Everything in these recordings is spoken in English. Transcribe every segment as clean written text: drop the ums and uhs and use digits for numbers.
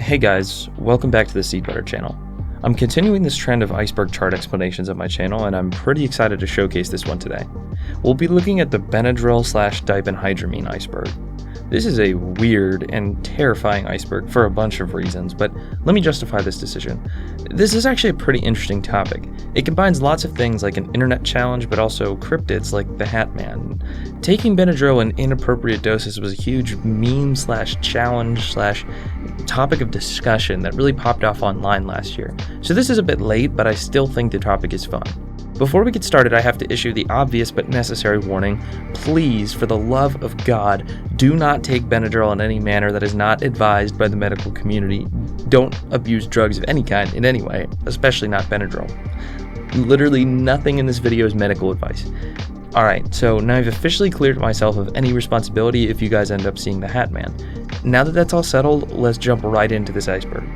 Hey guys, welcome back to the SeedButter channel. I'm continuing this trend of iceberg chart explanations on my channel, and I'm pretty excited to showcase this one today. We'll be looking at the Benadryl / diphenhydramine iceberg. This is a weird and terrifying iceberg for a bunch of reasons, but let me justify this decision. This is actually a pretty interesting topic. It combines lots of things like an internet challenge, but also cryptids like the Hat Man. Taking Benadryl in inappropriate doses was a huge meme / challenge / topic of discussion that really popped off online last year. So this is a bit late, but I still think the topic is fun. Before we get started, I have to issue the obvious but necessary warning. Please, for the love of God, do not take Benadryl in any manner that is not advised by the medical community. Don't abuse drugs of any kind in any way, especially not Benadryl. Literally nothing in this video is medical advice. Alright, so now I've officially cleared myself of any responsibility if you guys end up seeing the Hat Man. Now that that's all settled, let's jump right into this iceberg.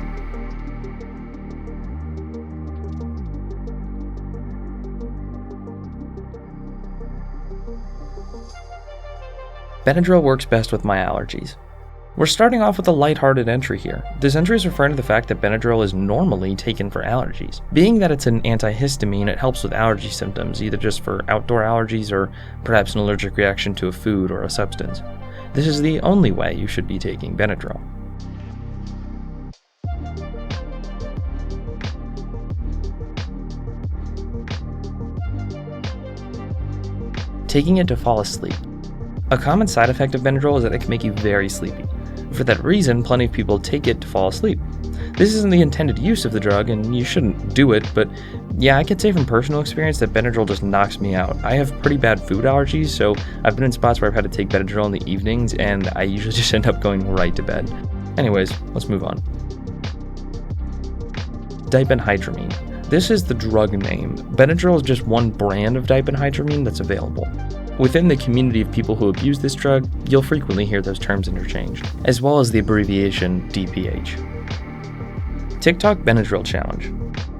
Benadryl works best with my allergies. We're starting off with a lighthearted entry here. This entry is referring to the fact that Benadryl is normally taken for allergies. Being that it's an antihistamine, it helps with allergy symptoms, either just for outdoor allergies or perhaps an allergic reaction to a food or a substance. This is the only way you should be taking Benadryl. Taking it to fall asleep. A common side effect of Benadryl is that it can make you very sleepy. For that reason, plenty of people take it to fall asleep. This isn't the intended use of the drug, and you shouldn't do it, but yeah, I can say from personal experience that Benadryl just knocks me out. I have pretty bad food allergies, so I've been in spots where I've had to take Benadryl in the evenings, and I usually just end up going right to bed. Anyways, let's move on. Diphenhydramine. This is the drug name. Benadryl is just one brand of diphenhydramine that's available. Within the community of people who abuse this drug, you'll frequently hear those terms interchanged, as well as the abbreviation DPH. TikTok Benadryl Challenge.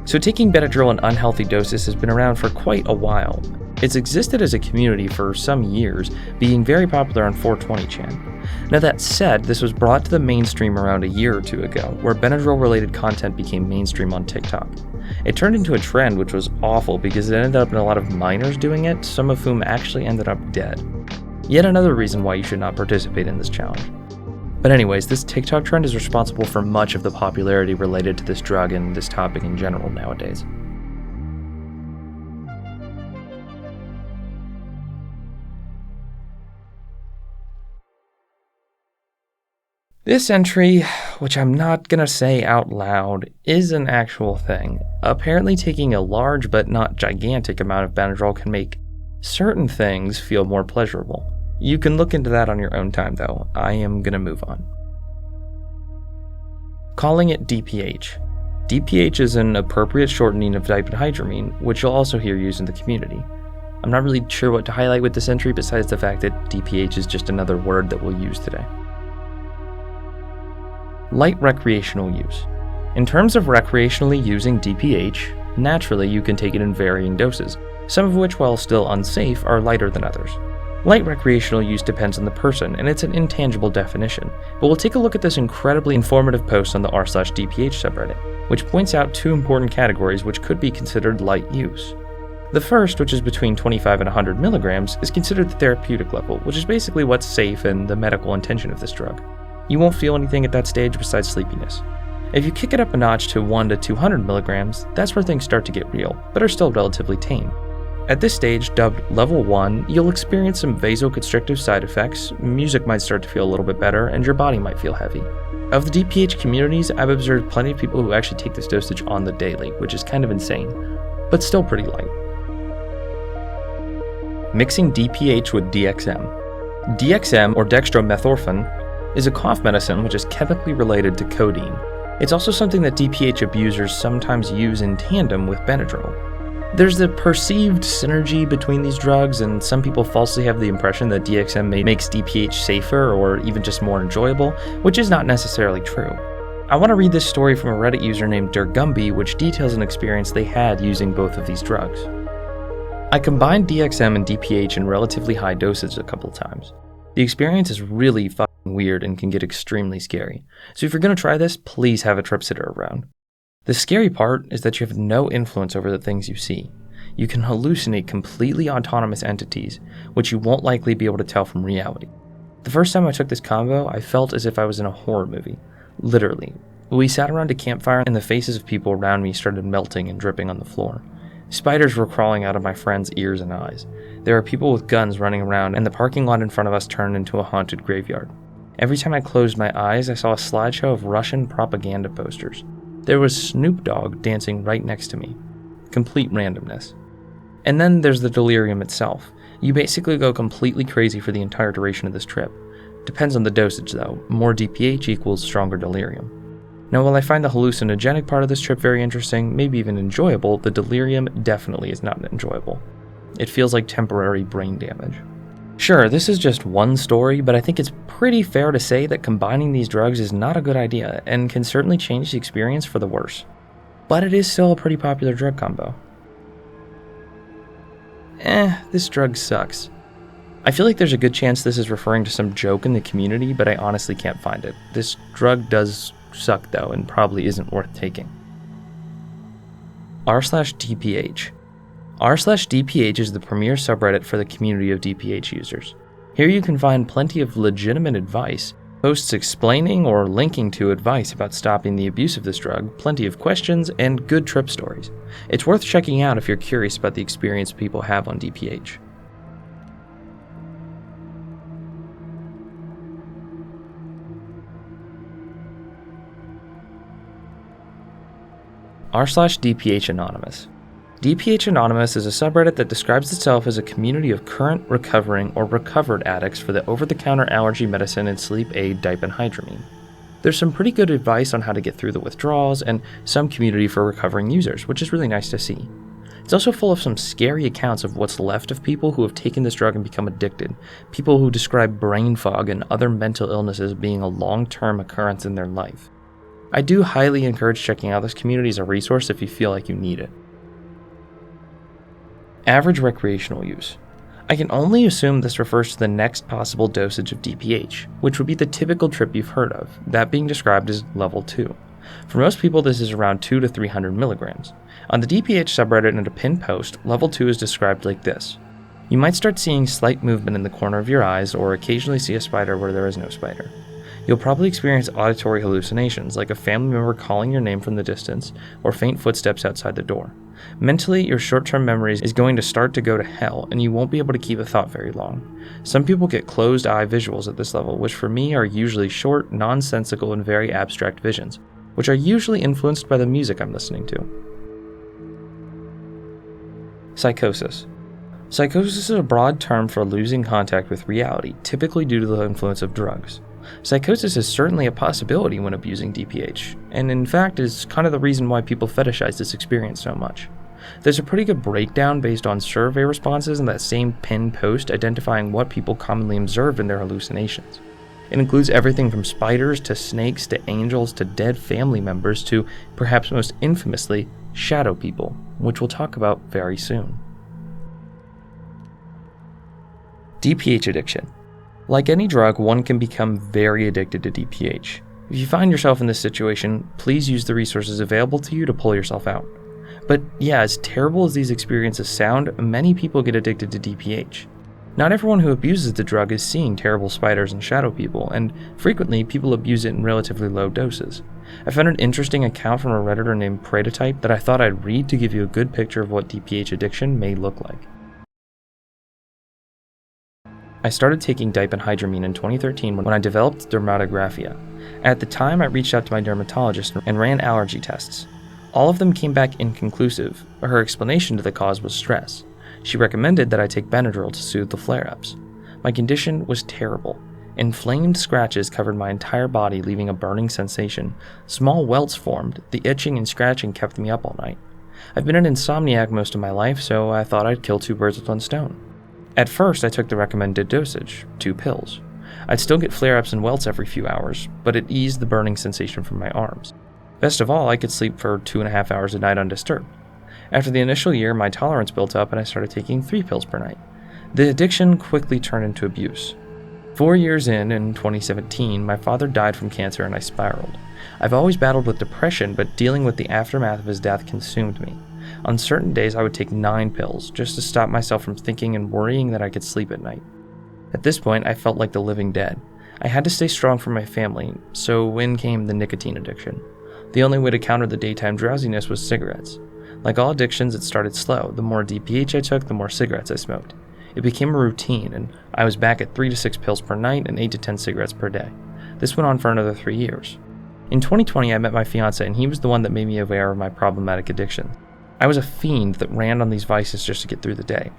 So taking Benadryl in unhealthy doses has been around for quite a while. It's existed as a community for some years, being very popular on 420chan. Now that said, this was brought to the mainstream around a year or two ago, where Benadryl-related content became mainstream on TikTok. It turned into a trend which was awful because it ended up in a lot of minors doing it, some of whom actually ended up dead. Yet another reason why you should not participate in this challenge. But anyways, this TikTok trend is responsible for much of the popularity related to this drug and this topic in general nowadays. This entry, which I'm not gonna say out loud, is an actual thing. Apparently taking a large but not gigantic amount of Benadryl can make certain things feel more pleasurable. You can look into that on your own time though. I am gonna move on. Calling it DPH. DPH is an appropriate shortening of diphenhydramine, which you'll also hear used in the community. I'm not really sure what to highlight with this entry besides the fact that DPH is just another word that we'll use today. Light recreational use. In terms of recreationally using DPH, naturally you can take it in varying doses, some of which, while still unsafe, are lighter than others. Light recreational use depends on the person, and it's an intangible definition, but we'll take a look at this incredibly informative post on the r/DPH subreddit, which points out two important categories which could be considered light use. The first, which is between 25 and 100 milligrams, is considered the therapeutic level, which is basically what's safe and the medical intention of this drug. You won't feel anything at that stage besides sleepiness. If you kick it up a notch to 1 to 200 milligrams, that's where things start to get real, but are still relatively tame. At this stage, dubbed level 1, you'll experience some vasoconstrictive side effects, music might start to feel a little bit better, and your body might feel heavy. Of the DPH communities, I've observed plenty of people who actually take this dosage on the daily, which is kind of insane, but still pretty light. Mixing DPH with DXM. DXM, or dextromethorphan, is a cough medicine which is chemically related to codeine. It's also something that DPH abusers sometimes use in tandem with Benadryl. There's the perceived synergy between these drugs, and some people falsely have the impression that DXM makes DPH safer or even just more enjoyable, which is not necessarily true. I want to read this story from a Reddit user named Dergumby, which details an experience they had using both of these drugs. I combined DXM and DPH in relatively high doses a couple of times. The experience is really fucking weird and can get extremely scary. So if you're going to try this, please have a trip sitter around. The scary part is that you have no influence over the things you see. You can hallucinate completely autonomous entities, which you won't likely be able to tell from reality. The first time I took this combo, I felt as if I was in a horror movie. Literally. We sat around a campfire and the faces of people around me started melting and dripping on the floor. Spiders were crawling out of my friends' ears and eyes. There were people with guns running around, and the parking lot in front of us turned into a haunted graveyard. Every time I closed my eyes, I saw a slideshow of Russian propaganda posters. There was Snoop Dogg dancing right next to me. Complete randomness. And then there's the delirium itself. You basically go completely crazy for the entire duration of this trip. Depends on the dosage though. More DPH equals stronger delirium. Now, while I find the hallucinogenic part of this trip very interesting, maybe even enjoyable, the delirium definitely is not enjoyable. It feels like temporary brain damage. Sure, this is just one story, but I think it's pretty fair to say that combining these drugs is not a good idea and can certainly change the experience for the worse. But it is still a pretty popular drug combo. This drug sucks. I feel like there's a good chance this is referring to some joke in the community, but I honestly can't find it. This drug does suck though, and probably isn't worth taking. r/DPH. r/DPH is the premier subreddit for the community of DPH users. Here you can find plenty of legitimate advice, posts explaining or linking to advice about stopping the abuse of this drug, plenty of questions, and good trip stories. It's worth checking out if you're curious about the experience people have on DPH. r/DPH Anonymous. DPH Anonymous is a subreddit that describes itself as a community of current, recovering, or recovered addicts for the over-the-counter allergy medicine and sleep aid diphenhydramine. There's some pretty good advice on how to get through the withdrawals and some community for recovering users, which is really nice to see. It's also full of some scary accounts of what's left of people who have taken this drug and become addicted, people who describe brain fog and other mental illnesses being a long-term occurrence in their life. I do highly encourage checking out this community as a resource if you feel like you need it. Average recreational use. I can only assume this refers to the next possible dosage of DPH, which would be the typical trip you've heard of, that being described as level 2. For most people, this is around 2 to 300 milligrams. On the DPH subreddit in a pinned post, level 2 is described like this. You might start seeing slight movement in the corner of your eyes or occasionally see a spider where there is no spider. You'll probably experience auditory hallucinations, like a family member calling your name from the distance, or faint footsteps outside the door. Mentally, your short-term memory is going to start to go to hell, and you won't be able to keep a thought very long. Some people get closed-eye visuals at this level, which for me are usually short, nonsensical, and very abstract visions, which are usually influenced by the music I'm listening to. Psychosis. Psychosis is a broad term for losing contact with reality, typically due to the influence of drugs. Psychosis is certainly a possibility when abusing DPH, and in fact is kind of the reason why people fetishize this experience so much. There's a pretty good breakdown based on survey responses in that same pinned post identifying what people commonly observe in their hallucinations. It includes everything from spiders to snakes to angels to dead family members to, perhaps most infamously, shadow people, which we'll talk about very soon. DPH addiction. Like any drug, one can become very addicted to DPH. If you find yourself in this situation, please use the resources available to you to pull yourself out. But yeah, as terrible as these experiences sound, many people get addicted to DPH. Not everyone who abuses the drug is seeing terrible spiders and shadow people, and frequently people abuse it in relatively low doses. I found an interesting account from a Redditor named Pratotype that I thought I'd read to give you a good picture of what DPH addiction may look like. I started taking diphenhydramine in 2013 when I developed dermatographia. At the time, I reached out to my dermatologist and ran allergy tests. All of them came back inconclusive. Her explanation to the cause was stress. She recommended that I take Benadryl to soothe the flare-ups. My condition was terrible. Inflamed scratches covered my entire body, leaving a burning sensation. Small welts formed. The itching and scratching kept me up all night. I've been an insomniac most of my life, so I thought I'd kill two birds with one stone. At first, I took the recommended dosage, 2 pills. I'd still get flare-ups and welts every few hours, but it eased the burning sensation from my arms. Best of all, I could sleep for 2.5 hours a night undisturbed. After the initial year, my tolerance built up and I started taking 3 pills per night. The addiction quickly turned into abuse. 4 years in 2017, my father died from cancer and I spiraled. I've always battled with depression, but dealing with the aftermath of his death consumed me. On certain days, I would take 9 pills just to stop myself from thinking and worrying that I could sleep at night. At this point, I felt like the living dead. I had to stay strong for my family, so in came the nicotine addiction. The only way to counter the daytime drowsiness was cigarettes. Like all addictions, it started slow. The more DPH I took, the more cigarettes I smoked. It became a routine, and I was back at 3 to 6 pills per night and 8 to 10 cigarettes per day. This went on for another 3 years. In 2020, I met my fiance, and he was the one that made me aware of my problematic addiction. I was a fiend that ran on these vices just to get through the day.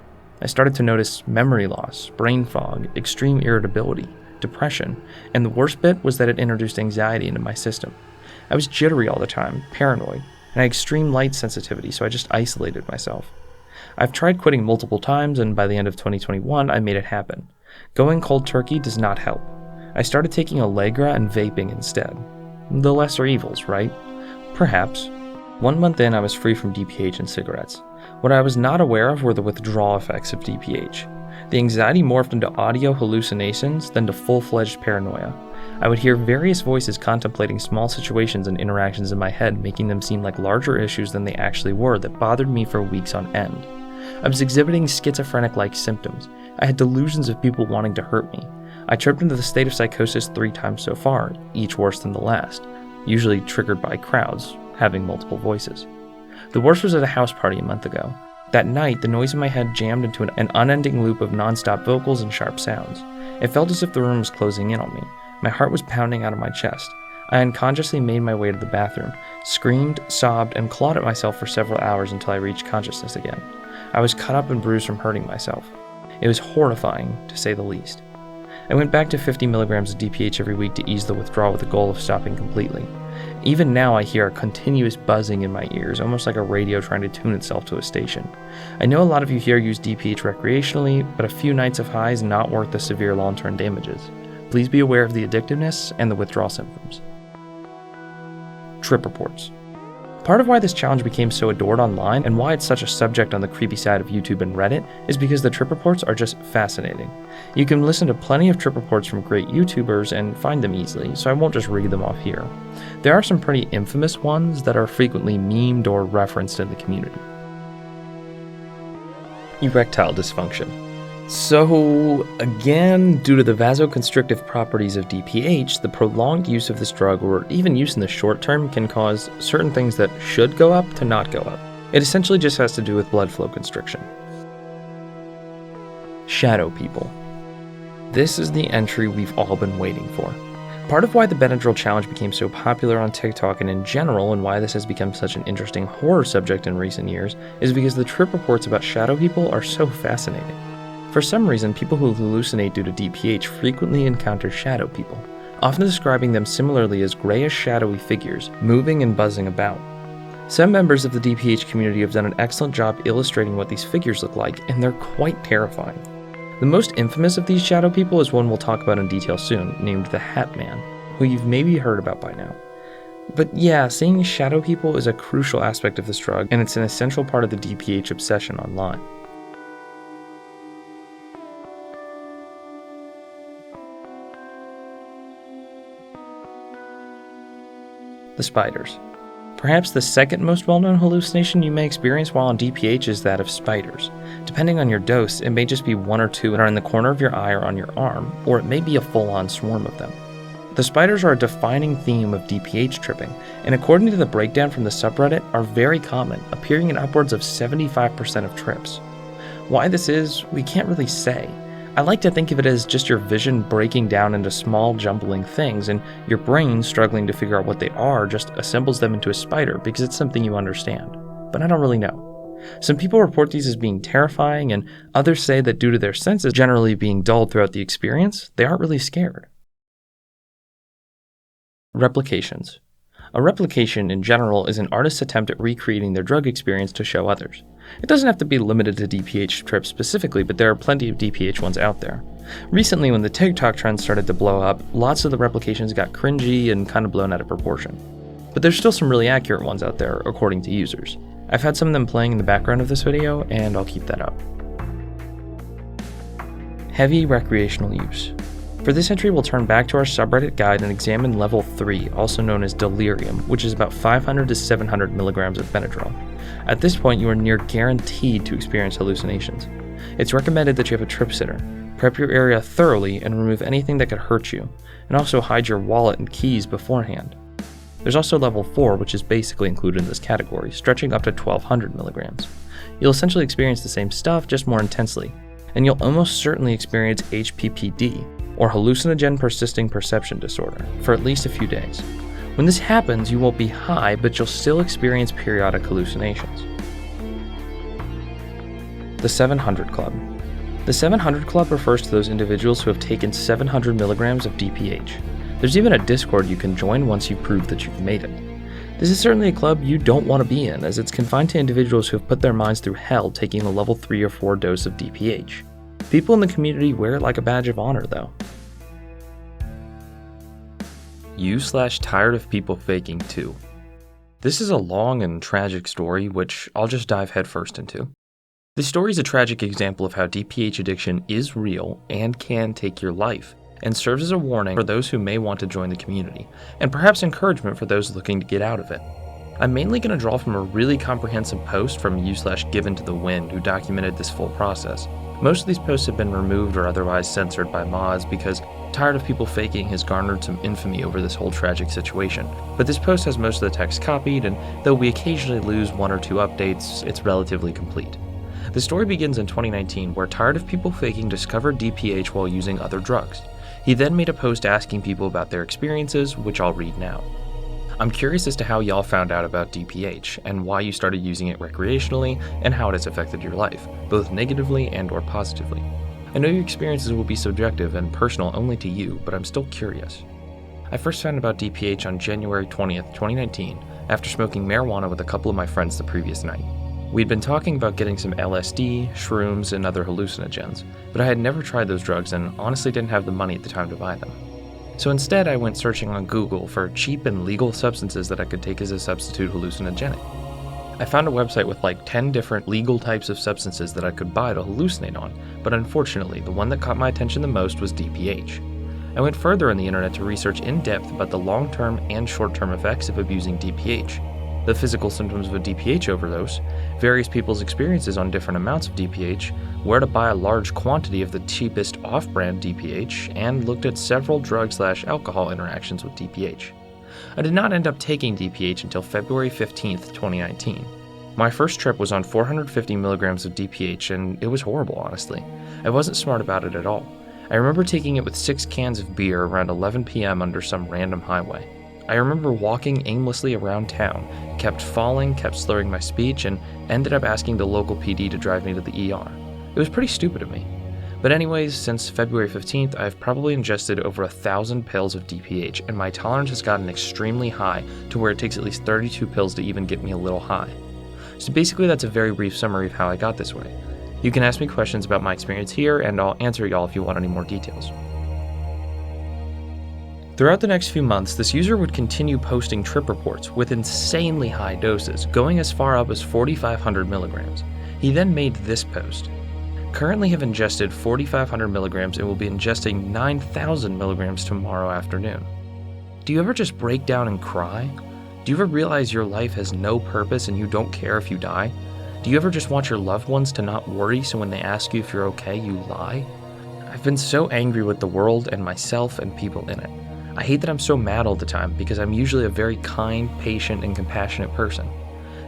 I started to notice memory loss, brain fog, extreme irritability, depression, and the worst bit was that it introduced anxiety into my system. I was jittery all the time, paranoid, and I had extreme light sensitivity, so I just isolated myself. I've tried quitting multiple times, and by the end of 2021, I made it happen. Going cold turkey does not help. I started taking Allegra and vaping instead. The lesser evils, right? Perhaps. 1 month in, I was free from DPH and cigarettes. What I was not aware of were the withdrawal effects of DPH. The anxiety morphed into audio hallucinations, then to full-fledged paranoia. I would hear various voices contemplating small situations and interactions in my head, making them seem like larger issues than they actually were that bothered me for weeks on end. I was exhibiting schizophrenic-like symptoms. I had delusions of people wanting to hurt me. I tripped into the state of psychosis 3 times so far, each worse than the last, usually triggered by crowds having multiple voices. The worst was at a house party a month ago. That night, the noise in my head jammed into an unending loop of non-stop vocals and sharp sounds. It felt as if the room was closing in on me. My heart was pounding out of my chest. I unconsciously made my way to the bathroom, screamed, sobbed, and clawed at myself for several hours until I reached consciousness again. I was cut up and bruised from hurting myself. It was horrifying, to say the least. I went back to 50 milligrams of DPH every week to ease the withdrawal with the goal of stopping completely. Even now I hear a continuous buzzing in my ears, almost like a radio trying to tune itself to a station. I know a lot of you here use DPH recreationally, but a few nights of high is not worth the severe long-term damages. Please be aware of the addictiveness and the withdrawal symptoms. Trip reports. Part of why this challenge became so adored online and why it's such a subject on the creepy side of YouTube and Reddit is because the trip reports are just fascinating. You can listen to plenty of trip reports from great YouTubers and find them easily, so I won't just read them off here. There are some pretty infamous ones that are frequently memed or referenced in the community. Erectile dysfunction. So, again, due to the vasoconstrictive properties of DPH, the prolonged use of this drug, or even use in the short term, can cause certain things that should go up to not go up. It essentially just has to do with blood flow constriction. Shadow people. This is the entry we've all been waiting for. Part of why the Benadryl challenge became so popular on TikTok and in general, and why this has become such an interesting horror subject in recent years, is because the trip reports about shadow people are so fascinating. For some reason, people who hallucinate due to DPH frequently encounter shadow people, often describing them similarly as grayish shadowy figures, moving and buzzing about. Some members of the DPH community have done an excellent job illustrating what these figures look like, and they're quite terrifying. The most infamous of these shadow people is one we'll talk about in detail soon, named the Hat Man, who you've maybe heard about by now. But yeah, seeing shadow people is a crucial aspect of this drug, and it's an essential part of the DPH obsession online. The spiders. Perhaps the second most well-known hallucination you may experience while on DPH is that of spiders. Depending on your dose, it may just be 1 or 2 that are in the corner of your eye or on your arm, or it may be a full-on swarm of them. The spiders are a defining theme of DPH tripping, and according to the breakdown from the subreddit, are very common, appearing in upwards of 75% of trips. Why this is, we can't really say. I like to think of it as just your vision breaking down into small jumbling things, and your brain struggling to figure out what they are just assembles them into a spider because it's something you understand. But I don't really know. Some people report these as being terrifying, and others say that due to their senses generally being dulled throughout the experience, they aren't really scared. Replications. A replication, in general, is an artist's attempt at recreating their drug experience to show others. It doesn't have to be limited to DPH trips specifically, but there are plenty of DPH ones out there. Recently, when the TikTok trend started to blow up, lots of the replications got cringy and kind of blown out of proportion. But there's still some really accurate ones out there, according to users. I've had some of them playing in the background of this video, and I'll keep that up. Heavy recreational use. For this entry, we'll turn back to our subreddit guide and examine level 3, also known as delirium, which is about 500 to 700 milligrams of Benadryl. At this point, you are near guaranteed to experience hallucinations. It's recommended that you have a trip sitter. Prep your area thoroughly and remove anything that could hurt you, and also hide your wallet and keys beforehand. There's also level 4, which is basically included in this category, stretching up to 1200 milligrams. You'll essentially experience the same stuff, just more intensely, and you'll almost certainly experience HPPD, or hallucinogen persisting perception disorder, for at least a few days. When this happens, you won't be high, but you'll still experience periodic hallucinations. The 700 Club. The 700 Club refers to those individuals who have taken 700 milligrams of DPH. There's even a Discord you can join once you prove that you've made it. This is certainly a club you don't want to be in, as it's confined to individuals who have put their minds through hell taking the level 3 or 4 dose of DPH. People in the community wear it like a badge of honor, though. You/tired of people faking too. This is a long and tragic story, which I'll just dive headfirst into. This story is a tragic example of how DPH addiction is real and can take your life, and serves as a warning for those who may want to join the community, and perhaps encouragement for those looking to get out of it. I'm mainly going to draw from a really comprehensive post from you/Given to the Wind, who documented this full process. Most of these posts have been removed or otherwise censored by mods because tired of people faking has garnered some infamy over this whole tragic situation. But this post has most of the text copied, and though we occasionally lose 1 or 2 updates, it's relatively complete. The story begins in 2019, where tired of people faking discovered DPH while using other drugs. He then made a post asking people about their experiences, which I'll read now. I'm curious as to how y'all found out about DPH, and why you started using it recreationally, and how it has affected your life, both negatively and or positively. I know your experiences will be subjective and personal only to you, but I'm still curious. I first found out about DPH on January 20th, 2019, after smoking marijuana with a couple of my friends the previous night. We'd been talking about getting some LSD, shrooms, and other hallucinogens, but I had never tried those drugs and honestly didn't have the money at the time to buy them. So instead, I went searching on Google for cheap and legal substances that I could take as a substitute hallucinogenic. I found a website with like 10 different legal types of substances that I could buy to hallucinate on, but unfortunately, the one that caught my attention the most was DPH. I went further on the internet to research in depth about the long-term and short-term effects of abusing DPH, the physical symptoms of a DPH overdose, various people's experiences on different amounts of DPH, where to buy a large quantity of the cheapest off-brand DPH, and looked at several drug/alcohol interactions with DPH. I did not end up taking DPH until February 15th, 2019. My first trip was on 450 milligrams of DPH, and it was horrible, honestly. I wasn't smart about it at all. I remember taking it with 6 cans of beer around 11 p.m. under some random highway. I remember walking aimlessly around town, kept falling, kept slurring my speech, and ended up asking the local PD to drive me to the ER. It was pretty stupid of me. But anyways, since February 15th, I've probably ingested over 1,000 pills of DPH, and my tolerance has gotten extremely high to where it takes at least 32 pills to even get me a little high. So basically that's a very brief summary of how I got this way. You can ask me questions about my experience here, and I'll answer y'all if you want any more details. Throughout the next few months, this user would continue posting trip reports with insanely high doses, going as far up as 4,500 milligrams. He then made this post. Currently have ingested 4,500 milligrams and will be ingesting 9,000 milligrams tomorrow afternoon. Do you ever just break down and cry? Do you ever realize your life has no purpose and you don't care if you die? Do you ever just want your loved ones to not worry so when they ask you if you're okay, you lie? I've been so angry with the world and myself and people in it. I hate that I'm so mad all the time because I'm usually a very kind, patient, and compassionate person.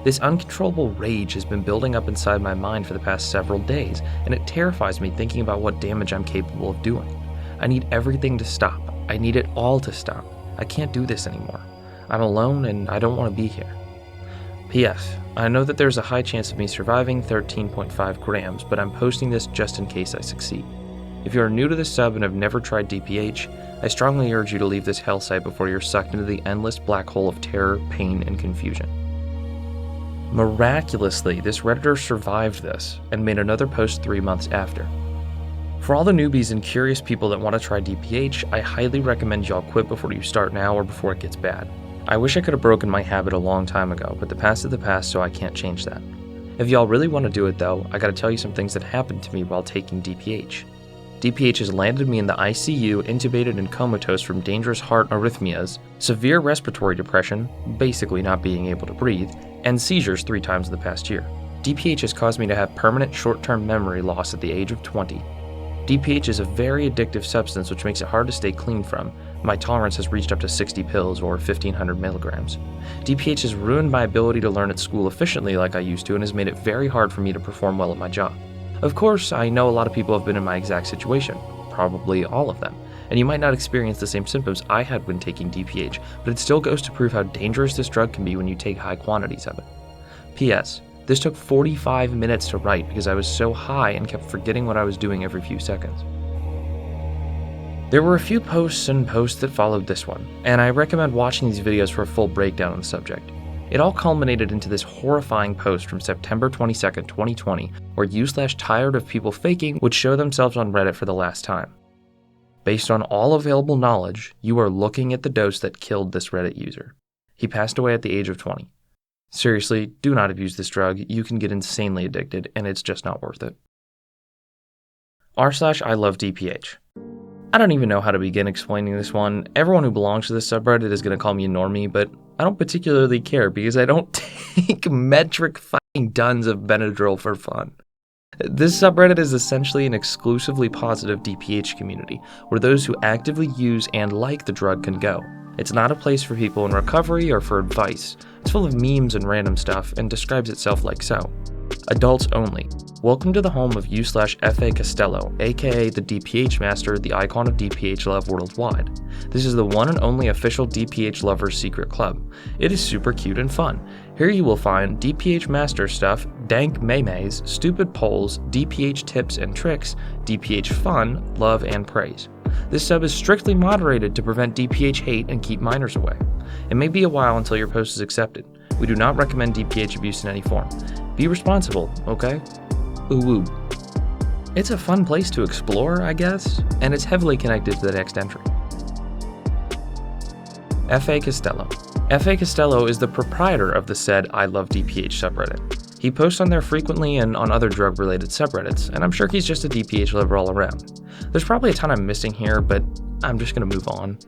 This uncontrollable rage has been building up inside my mind for the past several days, and it terrifies me thinking about what damage I'm capable of doing. I need everything to stop. I need it all to stop. I can't do this anymore. I'm alone and I don't want to be here. P.S. I know that there's a high chance of me surviving 13.5 grams, but I'm posting this just in case I succeed. If you are new to this sub and have never tried DPH, I strongly urge you to leave this hell site before you're sucked into the endless black hole of terror, pain, and confusion. Miraculously, this Redditor survived this and made another post 3 months after. For all the newbies and curious people that want to try DPH, I highly recommend y'all quit before you start now or before it gets bad. I wish I could have broken my habit a long time ago, but the past is the past, so I can't change that. If y'all really want to do it though, I gotta tell you some things that happened to me while taking DPH. DPH has landed me in the ICU, intubated and comatose from dangerous heart arrhythmias, severe respiratory depression, basically not being able to breathe, and seizures 3 times in the past year. DPH has caused me to have permanent short-term memory loss at the age of 20. DPH is a very addictive substance which makes it hard to stay clean from. My tolerance has reached up to 60 pills or 1,500 milligrams. DPH has ruined my ability to learn at school efficiently like I used to and has made it very hard for me to perform well at my job. Of course, I know a lot of people have been in my exact situation, probably all of them, and you might not experience the same symptoms I had when taking DPH, but it still goes to prove how dangerous this drug can be when you take high quantities of it. P.S. This took 45 minutes to write because I was so high and kept forgetting what I was doing every few seconds. There were a few posts that followed this one, and I recommend watching these videos for a full breakdown on the subject. It all culminated into this horrifying post from September 22nd, 2020, where you/tired of people faking would show themselves on Reddit for the last time. Based on all available knowledge, you are looking at the dose that killed this Reddit user. He passed away at the age of 20. Seriously, do not abuse this drug. You can get insanely addicted, and it's just not worth it. r/I love DPH. I don't even know how to begin explaining this one. Everyone who belongs to this subreddit is going to call me a normie, but I don't particularly care because I don't take metric fucking tons of Benadryl for fun. This subreddit is essentially an exclusively positive DPH community, where those who actively use and like the drug can go. It's not a place for people in recovery or for advice. It's full of memes and random stuff and describes itself like so. Adults only. Welcome to the home of you/F.A. Costello, aka the DPH Master, the icon of DPH love worldwide. This is the one and only official DPH lovers secret club. It is super cute and fun. Here you will find DPH Master stuff, dank memes, stupid polls, DPH tips and tricks, DPH fun, love and praise. This sub is strictly moderated to prevent DPH hate and keep minors away. It may be a while until your post is accepted. We do not recommend DPH abuse in any form. Be responsible, okay? Ooh. It's a fun place to explore, I guess, and it's heavily connected to the next entry. F.A. Costello. F.A. Costello is the proprietor of the said I Love DPH subreddit. He posts on there frequently and on other drug-related subreddits, and I'm sure he's just a DPH lover all around. There's probably a ton I'm missing here, but I'm just gonna move on.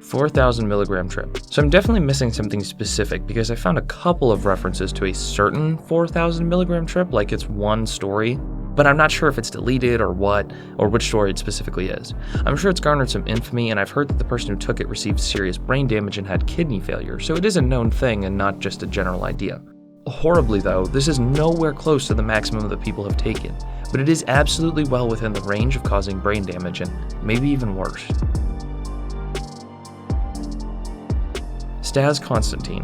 4,000 milligram trip. So I'm definitely missing something specific because I found a couple of references to a certain 4,000 milligram trip, like it's one story, but I'm not sure if it's deleted or what, or which story it specifically is. I'm sure it's garnered some infamy, and I've heard that the person who took it received serious brain damage and had kidney failure, so it is a known thing and not just a general idea. Horribly though, this is nowhere close to the maximum that people have taken, but it is absolutely well within the range of causing brain damage and maybe even worse. Stas Constantine.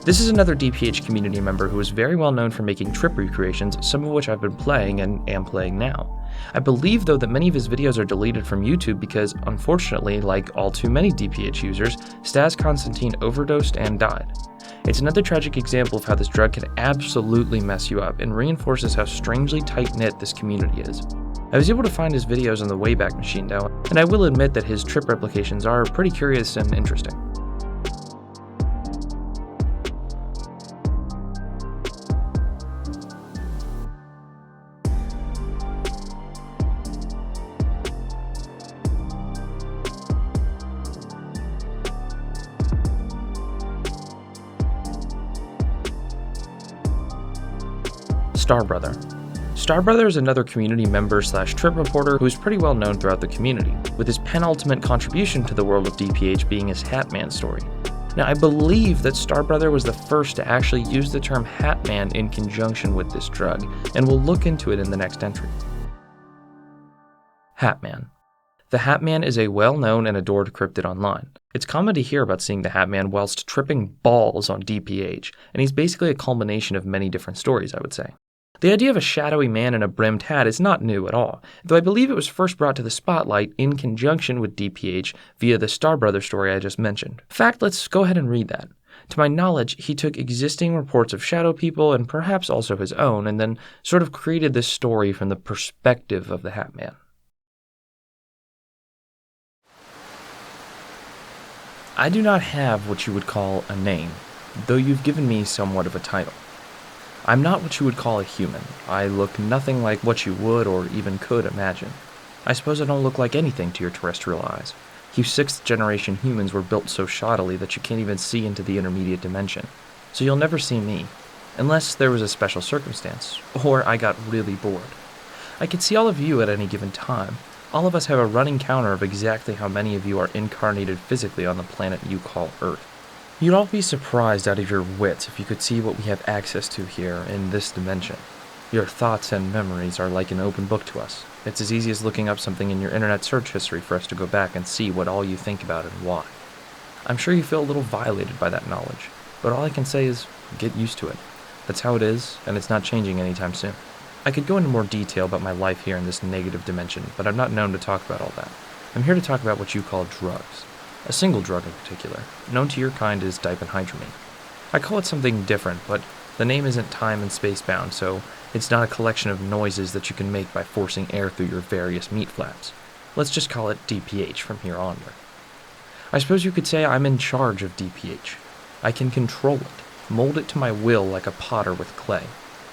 This is another DPH community member who is very well known for making trip recreations, some of which I've been playing and am playing now. I believe though that many of his videos are deleted from YouTube because, unfortunately, like all too many DPH users, Stas Constantine overdosed and died. It's another tragic example of how this drug can absolutely mess you up and reinforces how strangely tight-knit this community is. I was able to find his videos on the Wayback Machine though, and I will admit that his trip replications are pretty curious and interesting. Starbrother. Starbrother is another community member / trip reporter who is pretty well known throughout the community, with his penultimate contribution to the world of DPH being his Hatman story. Now, I believe that Starbrother was the first to actually use the term Hatman in conjunction with this drug, and we'll look into it in the next entry. Hatman. The Hatman is a well-known and adored cryptid online. It's common to hear about seeing the Hatman whilst tripping balls on DPH, and he's basically a culmination of many different stories, I would say. The idea of a shadowy man in a brimmed hat is not new at all, though I believe it was first brought to the spotlight in conjunction with DPH via the Starbrother story I just mentioned. In fact, let's go ahead and read that. To my knowledge, he took existing reports of shadow people and perhaps also his own, and then sort of created this story from the perspective of the Hatman. I do not have what you would call a name, though you've given me somewhat of a title. I'm not what you would call a human. I look nothing like what you would or even could imagine. I suppose I don't look like anything to your terrestrial eyes. You sixth-generation humans were built so shoddily that you can't even see into the intermediate dimension. So you'll never see me. Unless there was a special circumstance, or I got really bored. I could see all of you at any given time. All of us have a running counter of exactly how many of you are incarnated physically on the planet you call Earth. You'd all be surprised out of your wits if you could see what we have access to here in this dimension. Your thoughts and memories are like an open book to us. It's as easy as looking up something in your internet search history for us to go back and see what all you think about it and why. I'm sure you feel a little violated by that knowledge, but all I can say is get used to it. That's how it is, and it's not changing anytime soon. I could go into more detail about my life here in this negative dimension, but I'm not known to talk about all that. I'm here to talk about what you call drugs. A single drug in particular, known to your kind as diphenhydramine. I call it something different, but the name isn't time and space bound, so it's not a collection of noises that you can make by forcing air through your various meat flaps. Let's just call it DPH from here onward. I suppose you could say I'm in charge of DPH. I can control it, mold it to my will like a potter with clay.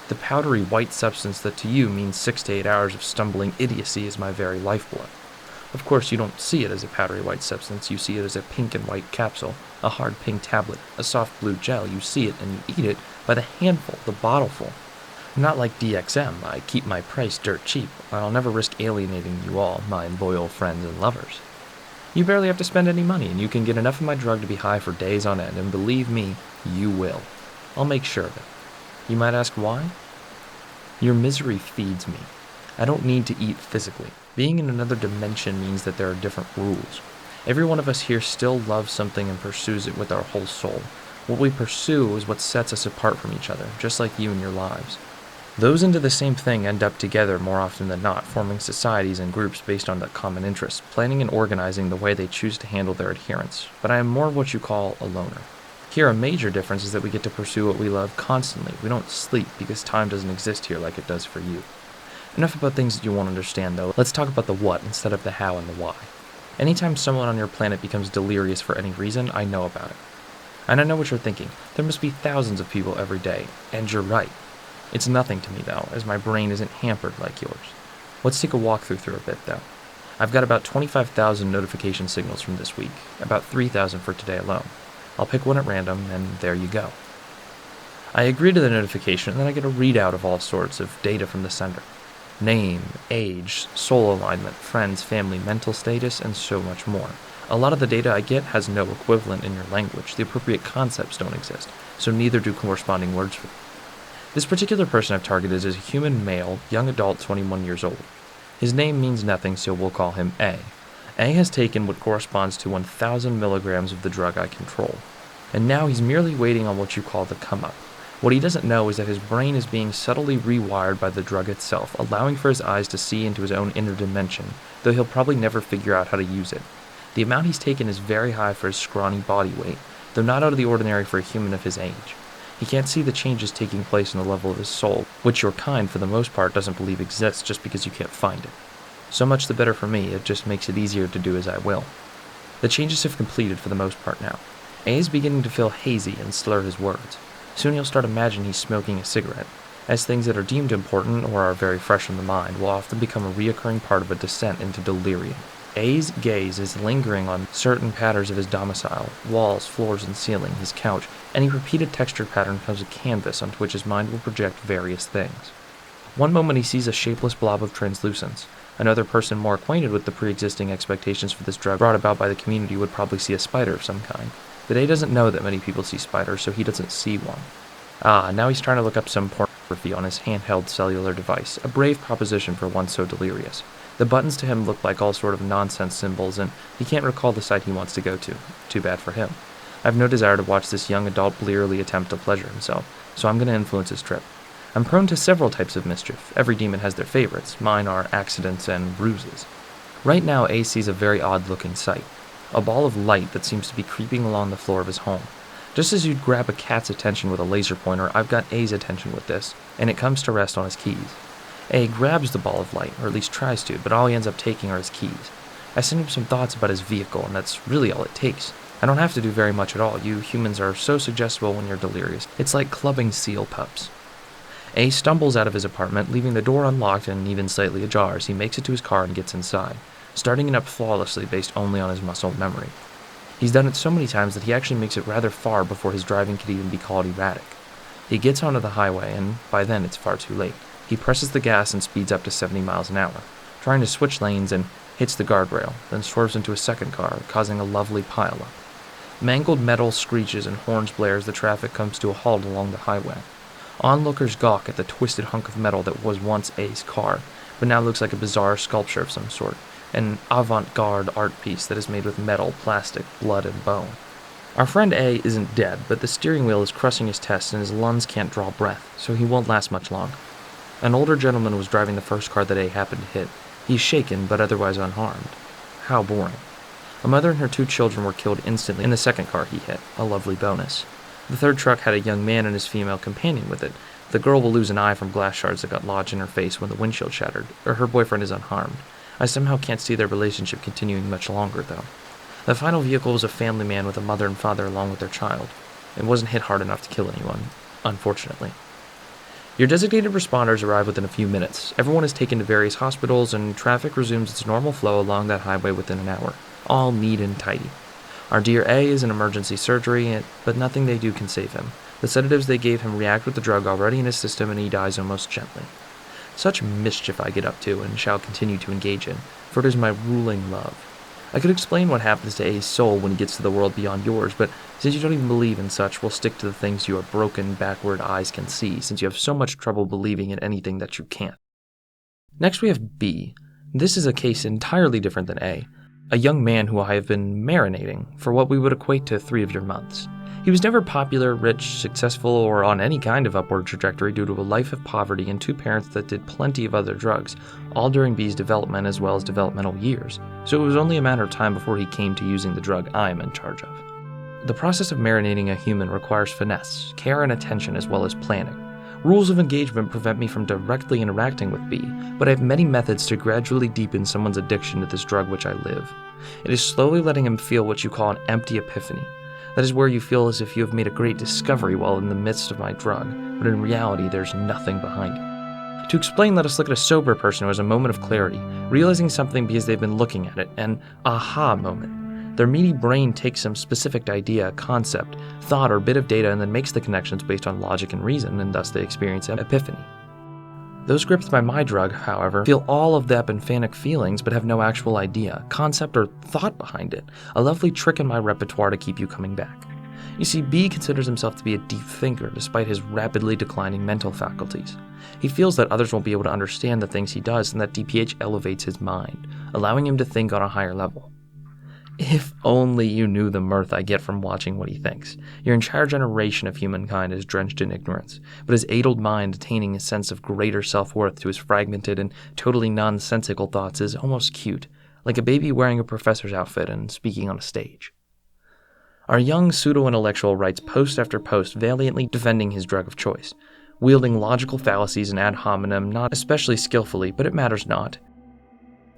The powdery white substance that to you means 6 to 8 hours of stumbling idiocy is my very lifeblood. Of course, you don't see it as a powdery white substance, you see it as a pink and white capsule, a hard pink tablet, a soft blue gel. You see it and you eat it by the handful, the bottleful. Not like DXM, I keep my price dirt cheap, and I'll never risk alienating you all, my loyal friends and lovers. You barely have to spend any money, and you can get enough of my drug to be high for days on end, and believe me, you will. I'll make sure of it. You might ask why? Your misery feeds me. I don't need to eat physically. Being in another dimension means that there are different rules. Every one of us here still loves something and pursues it with our whole soul. What we pursue is what sets us apart from each other, just like you and your lives. Those into the same thing end up together more often than not, forming societies and groups based on that common interest, planning and organizing the way they choose to handle their adherents. But I am more what you call a loner. Here, a major difference is that we get to pursue what we love constantly. We don't sleep because time doesn't exist here like it does for you. Enough about things that you won't understand, though. Let's talk about the what instead of the how and the why. Anytime someone on your planet becomes delirious for any reason, I know about it. And I know what you're thinking. There must be thousands of people every day. And you're right. It's nothing to me, though, as my brain isn't hampered like yours. Let's take a walkthrough through a bit, though. I've got about 25,000 notification signals from this week, about 3,000 for today alone. I'll pick one at random, and there you go. I agree to the notification, and then I get a readout of all sorts of data from the sender. Name, age, soul alignment, friends, family, mental status, and so much more. A lot of the data I get has no equivalent in your language. The appropriate concepts don't exist, so neither do corresponding words for them. This particular person I've targeted is a human male, young adult, 21 years old. His name means nothing, so we'll call him A. A has taken what corresponds to 1,000 milligrams of the drug I control, and now he's merely waiting on what you call the come-up. What he doesn't know is that his brain is being subtly rewired by the drug itself, allowing for his eyes to see into his own inner dimension, though he'll probably never figure out how to use it. The amount he's taken is very high for his scrawny body weight, though not out of the ordinary for a human of his age. He can't see the changes taking place on the level of his soul, which your kind, for the most part, doesn't believe exists just because you can't find it. So much the better for me, it just makes it easier to do as I will. The changes have completed for the most part now. A is beginning to feel hazy and slur his words. Soon he'll start imagining he's smoking a cigarette, as things that are deemed important or are very fresh in the mind will often become a reoccurring part of a descent into delirium. A's gaze is lingering on certain patterns of his domicile, walls, floors, and ceiling, his couch. Any repeated texture pattern becomes a canvas onto which his mind will project various things. One moment he sees a shapeless blob of translucence. Another person more acquainted with the pre-existing expectations for this drug brought about by the community would probably see a spider of some kind. But A doesn't know that many people see spiders, so he doesn't see one. Now he's trying to look up some pornography on his handheld cellular device, a brave proposition for one so delirious. The buttons to him look like all sort of nonsense symbols, and he can't recall the site he wants to go to. Too bad for him. I have no desire to watch this young adult blearily attempt to pleasure himself, so I'm going to influence his trip. I'm prone to several types of mischief. Every demon has their favorites. Mine are accidents and ruses. Right now, A sees a very odd-looking sight. A ball of light that seems to be creeping along the floor of his home. Just as you'd grab a cat's attention with a laser pointer, I've got A's attention with this, and it comes to rest on his keys. A grabs the ball of light, or at least tries to, but all he ends up taking are his keys. I send him some thoughts about his vehicle, and that's really all it takes. I don't have to do very much at all. You humans are so suggestible when you're delirious. It's like clubbing seal pups. A stumbles out of his apartment, leaving the door unlocked and even slightly ajar as he makes it to his car and gets inside, starting it up flawlessly based only on his muscle memory. He's done it so many times that he actually makes it rather far before his driving could even be called erratic. He gets onto the highway, and by then it's far too late. He presses the gas and speeds up to 70 miles an hour, trying to switch lanes, and hits the guardrail, then swerves into a second car, causing a lovely pileup. Mangled metal screeches and horns blare as the traffic comes to a halt along the highway. Onlookers gawk at the twisted hunk of metal that was once A's car, but now looks like a bizarre sculpture of some sort, an avant-garde art piece that is made with metal, plastic, blood, and bone. Our friend A isn't dead, but the steering wheel is crushing his chest and his lungs can't draw breath, so he won't last much longer. An older gentleman was driving the first car that A happened to hit. He's shaken, but otherwise unharmed. How boring. A mother and her 2 children were killed instantly in the second car he hit, a lovely bonus. The third truck had a young man and his female companion with it. The girl will lose an eye from glass shards that got lodged in her face when the windshield shattered, or her boyfriend is unharmed. I somehow can't see their relationship continuing much longer, though. The final vehicle was a family man with a mother and father along with their child. It wasn't hit hard enough to kill anyone, unfortunately. Your designated responders arrive within a few minutes. Everyone is taken to various hospitals, and traffic resumes its normal flow along that highway within an hour, all neat and tidy. Our dear A is in emergency surgery, but nothing they do can save him. The sedatives they gave him react with the drug already in his system, and he dies almost gently. Such mischief I get up to, and shall continue to engage in, for it is my ruling love. I could explain what happens to A's soul when he gets to the world beyond yours, but since you don't even believe in such, we'll stick to the things your broken, backward eyes can see, since you have so much trouble believing in anything that you can't. Next we have B. This is a case entirely different than A young man who I have been marinating for what we would equate to 3 of your months. He was never popular, rich, successful, or on any kind of upward trajectory due to a life of poverty and 2 parents that did plenty of other drugs, all during B's development as well as developmental years, so it was only a matter of time before he came to using the drug I'm in charge of. The process of marinating a human requires finesse, care, and attention as well as planning. Rules of engagement prevent me from directly interacting with B, but I have many methods to gradually deepen someone's addiction to this drug which I live. It is slowly letting him feel what you call an empty epiphany. That is where you feel as if you have made a great discovery while in the midst of my drug, but in reality there's nothing behind it. To explain, let us look at a sober person who has a moment of clarity, realizing something because they've been looking at it, an aha moment. Their meaty brain takes some specific idea, concept, thought, or bit of data and then makes the connections based on logic and reason, and thus they experience an epiphany. Those gripped by my drug, however, feel all of the epiphanic feelings but have no actual idea, concept, or thought behind it, a lovely trick in my repertoire to keep you coming back. You see, B considers himself to be a deep thinker despite his rapidly declining mental faculties. He feels that others won't be able to understand the things he does and that DPH elevates his mind, allowing him to think on a higher level. If only you knew the mirth I get from watching what he thinks. Your entire generation of humankind is drenched in ignorance, but his addled mind attaining a sense of greater self-worth to his fragmented and totally nonsensical thoughts is almost cute, like a baby wearing a professor's outfit and speaking on a stage. Our young pseudo-intellectual writes post after post valiantly defending his drug of choice, wielding logical fallacies and ad hominem not especially skillfully, but it matters not.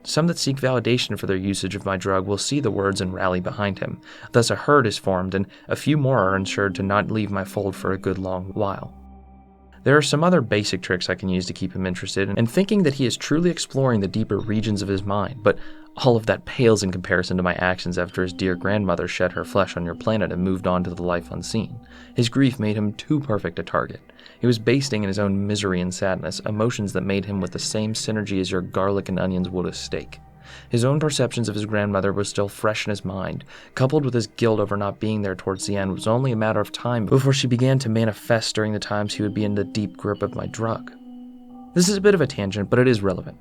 Some that seek validation for their usage of my drug will see the words and rally behind him. Thus a herd is formed, and a few more are ensured to not leave my fold for a good long while. There are some other basic tricks I can use to keep him interested and thinking that he is truly exploring the deeper regions of his mind, but all of that pales in comparison to my actions after his dear grandmother shed her flesh on your planet and moved on to the life unseen. His grief made him too perfect a target. He was basting in his own misery and sadness, emotions that made him with the same synergy as your garlic and onions would a steak. His own perceptions of his grandmother were still fresh in his mind. Coupled with his guilt over not being there towards the end, it was only a matter of time before she began to manifest during the times he would be in the deep grip of my drug. This is a bit of a tangent, but it is relevant.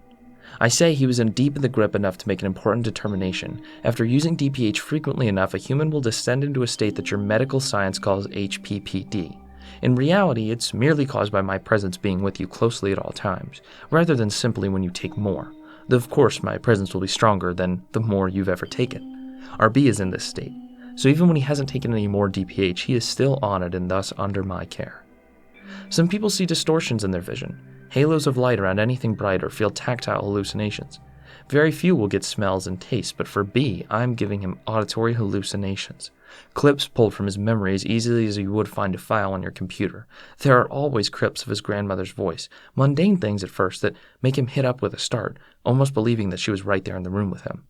I say he was deep in the grip enough to make an important determination. After using DPH frequently enough, a human will descend into a state that your medical science calls HPPD. In reality, it's merely caused by my presence being with you closely at all times, rather than simply when you take more. Though of course my presence will be stronger than the more you've ever taken. RB is in this state, so even when he hasn't taken any more DPH, he is still on it and thus under my care. Some people see distortions in their vision, halos of light around anything bright, or feel tactile hallucinations. Very few will get smells and tastes, but for B, I'm giving him auditory hallucinations. Clips pulled from his memory as easily as you would find a file on your computer. There are always clips of his grandmother's voice, mundane things at first that make him hit up with a start, almost believing that she was right there in the room with him.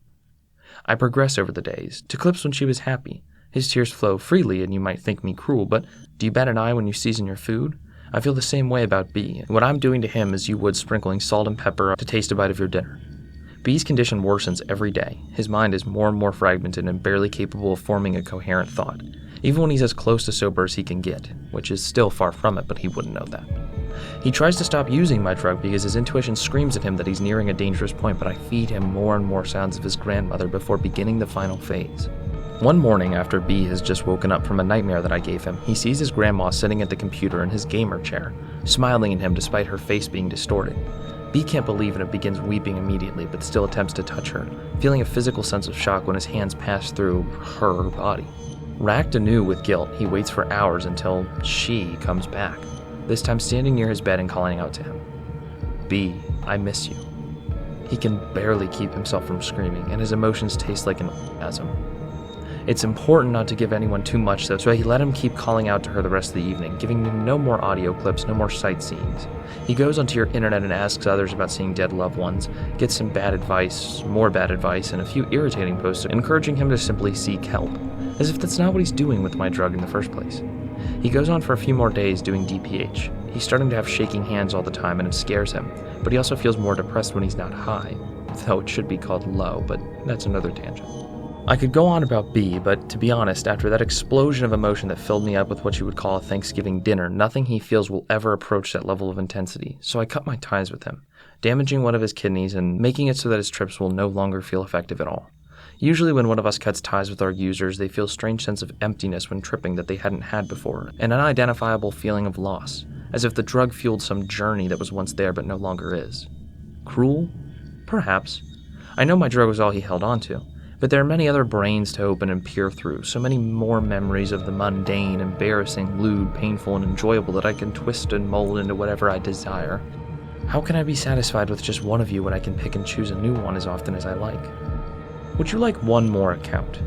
I progress over the days, to clips when she was happy. His tears flow freely and you might think me cruel, but do you bat an eye when you season your food? I feel the same way about B. What I'm doing to him is you would sprinkling salt and pepper to taste a bite of your dinner. B's condition worsens every day. His mind is more and more fragmented and barely capable of forming a coherent thought, even when he's as close to sober as he can get, which is still far from it, but he wouldn't know that. He tries to stop using my drug because his intuition screams at him that he's nearing a dangerous point, but I feed him more and more sounds of his grandmother before beginning the final phase. One morning, after B has just woken up from a nightmare that I gave him, he sees his grandma sitting at the computer in his gamer chair, smiling at him despite her face being distorted. B can't believe it and begins weeping immediately, but still attempts to touch her, feeling a physical sense of shock when his hands pass through her body. Racked anew with guilt, he waits for hours until she comes back, this time standing near his bed and calling out to him, "B, I miss you." He can barely keep himself from screaming, and his emotions taste like an orgasm. It's important not to give anyone too much though, so he let him keep calling out to her the rest of the evening, giving him no more audio clips, no more sightseeings. He goes onto your internet and asks others about seeing dead loved ones, gets some bad advice, more bad advice, and a few irritating posts encouraging him to simply seek help, as if that's not what he's doing with my drug in the first place. He goes on for a few more days doing DPH. He's starting to have shaking hands all the time and it scares him, but he also feels more depressed when he's not high, though it should be called low, but that's another tangent. I could go on about B, but to be honest, after that explosion of emotion that filled me up with what you would call a Thanksgiving dinner, nothing he feels will ever approach that level of intensity, so I cut my ties with him, damaging one of his kidneys and making it so that his trips will no longer feel effective at all. Usually when one of us cuts ties with our users, they feel a strange sense of emptiness when tripping that they hadn't had before, an unidentifiable feeling of loss, as if the drug fueled some journey that was once there but no longer is. Cruel? Perhaps. I know my drug was all he held on to. But there are many other brains to open and peer through, so many more memories of the mundane, embarrassing, lewd, painful, and enjoyable that I can twist and mold into whatever I desire. How can I be satisfied with just one of you when I can pick and choose a new one as often as I like? Would you like one more account?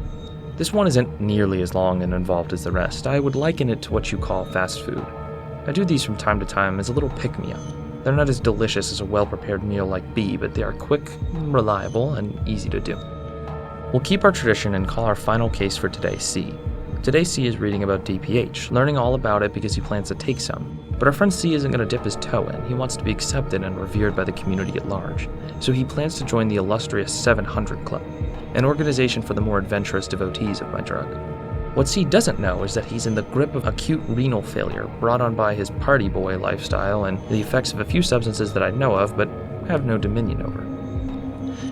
This one isn't nearly as long and involved as the rest. I would liken it to what you call fast food. I do these from time to time as a little pick-me-up. They're not as delicious as a well-prepared meal like B, but they are quick, reliable, and easy to do. We'll keep our tradition and call our final case for today C. Today C is reading about DPH, learning all about it because he plans to take some. But our friend C isn't going to dip his toe in. He wants to be accepted and revered by the community at large. So he plans to join the illustrious 700 Club, an organization for the more adventurous devotees of my drug. What C doesn't know is that he's in the grip of acute renal failure brought on by his party boy lifestyle and the effects of a few substances that I know of but have no dominion over.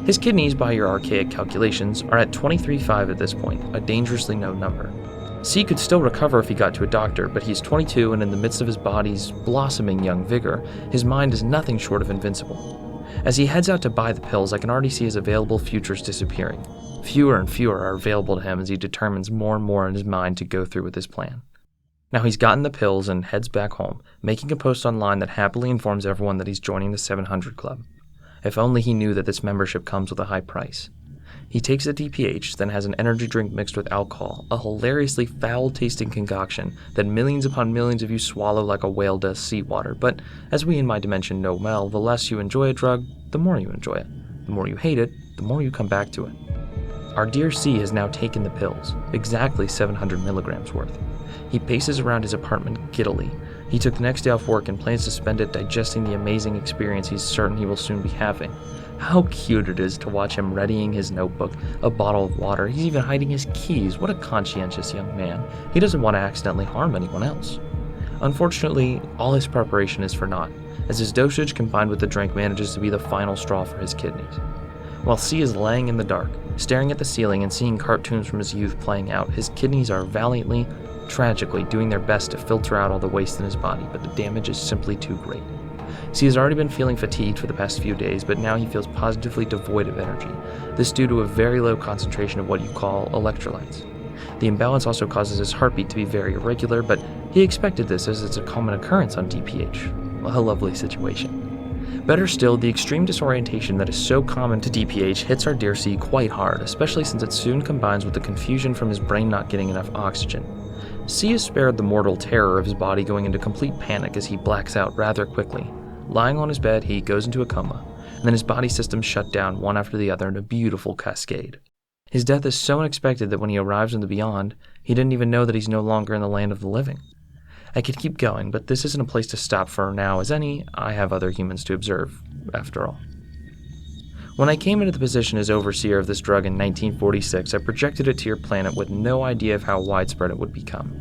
His kidneys, by your archaic calculations, are at 23.5 at this point, a dangerously low number. C could still recover if he got to a doctor, but he's 22 and in the midst of his body's blossoming young vigor, his mind is nothing short of invincible. As he heads out to buy the pills, I can already see his available futures disappearing. Fewer and fewer are available to him as he determines more and more in his mind to go through with his plan. Now he's gotten the pills and heads back home, making a post online that happily informs everyone that he's joining the 700 Club. If only he knew that this membership comes with a high price. He takes a DPH, then has an energy drink mixed with alcohol, a hilariously foul-tasting concoction that millions upon millions of you swallow like a whale does seawater, but as we in my dimension know well, the less you enjoy a drug, the more you enjoy it. The more you hate it, the more you come back to it. Our dear C has now taken the pills, exactly 700 milligrams worth. He paces around his apartment giddily. He took the next day off work and plans to spend it digesting the amazing experience he's certain he will soon be having. How cute it is to watch him readying his notebook, a bottle of water. He's even hiding his keys. What a conscientious young man. He doesn't want to accidentally harm anyone else. Unfortunately, all his preparation is for naught, as his dosage combined with the drink manages to be the final straw for his kidneys. While C is laying in the dark, staring at the ceiling and seeing cartoons from his youth playing out, his kidneys are valiantly, tragically doing their best to filter out all the waste in his body, but the damage is simply too great. C has already been feeling fatigued for the past few days, but now he feels positively devoid of energy. This due to a very low concentration of what you call electrolytes. The imbalance also causes his heartbeat to be very irregular, but he expected this as it's a common occurrence on DPH. A lovely situation. Better still, the extreme disorientation that is so common to DPH hits our dear C quite hard, especially since it soon combines with the confusion from his brain not getting enough oxygen. C is spared the mortal terror of his body going into complete panic as he blacks out rather quickly. Lying on his bed, he goes into a coma, and then his body systems shut down one after the other in a beautiful cascade. His death is so unexpected that when he arrives in the beyond, he didn't even know that he's no longer in the land of the living. I could keep going, but this isn't a place to stop for now as any. I have other humans to observe, after all. When I came into the position as overseer of this drug in 1946, I projected it to your planet with no idea of how widespread it would become.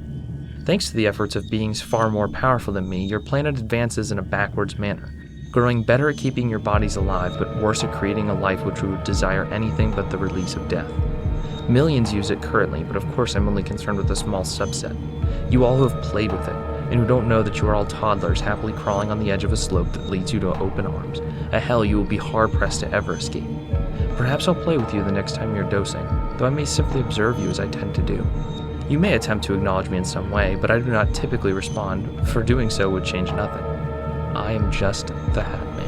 Thanks to the efforts of beings far more powerful than me, your planet advances in a backwards manner, growing better at keeping your bodies alive, but worse at creating a life which would desire anything but the release of death. Millions use it currently, but of course I'm only concerned with a small subset. You all who have played with it, and who don't know that you are all toddlers happily crawling on the edge of a slope that leads you to open arms, a hell you will be hard-pressed to ever escape. Perhaps I'll play with you the next time you're dosing, though I may simply observe you as I tend to do. You may attempt to acknowledge me in some way, but I do not typically respond, for doing so would change nothing. I am just the Hat Man.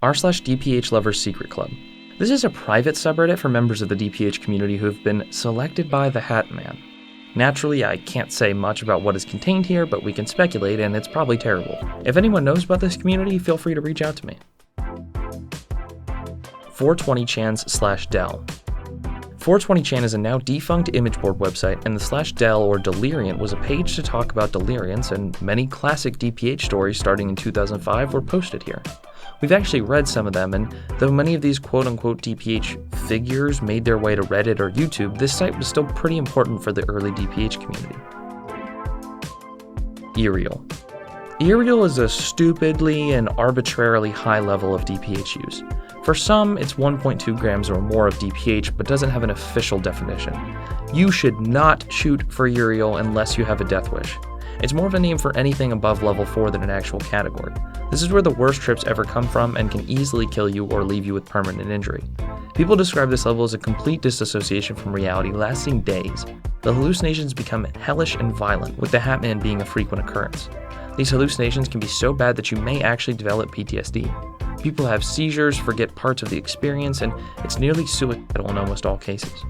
r/DPH Lovers Secret Club. This is a private subreddit for members of the DPH community who have been selected by the Hat Man. Naturally, I can't say much about what is contained here, but we can speculate, and it's probably terrible. If anyone knows about this community, feel free to reach out to me. 420chans/Del. 420chan is a now defunct image board website, and the /Del or Deliriant was a page to talk about deliriants, and many classic DPH stories starting in 2005 were posted here. We've actually read some of them, and though many of these quote-unquote DPH figures made their way to Reddit or YouTube, this site was still pretty important for the early DPH community. EIRIEL. EIRIEL is a stupidly and arbitrarily high level of DPH use. For some, it's 1.2 grams or more of DPH, but doesn't have an official definition. You should not shoot for EIRIEL unless you have a death wish. It's more of a name for anything above level 4 than an actual category. This is where the worst trips ever come from and can easily kill you or leave you with permanent injury. People describe this level as a complete disassociation from reality lasting days. The hallucinations become hellish and violent, with the Hat Man being a frequent occurrence. These hallucinations can be so bad that you may actually develop PTSD. People have seizures, forget parts of the experience, and it's nearly suicidal in almost all cases.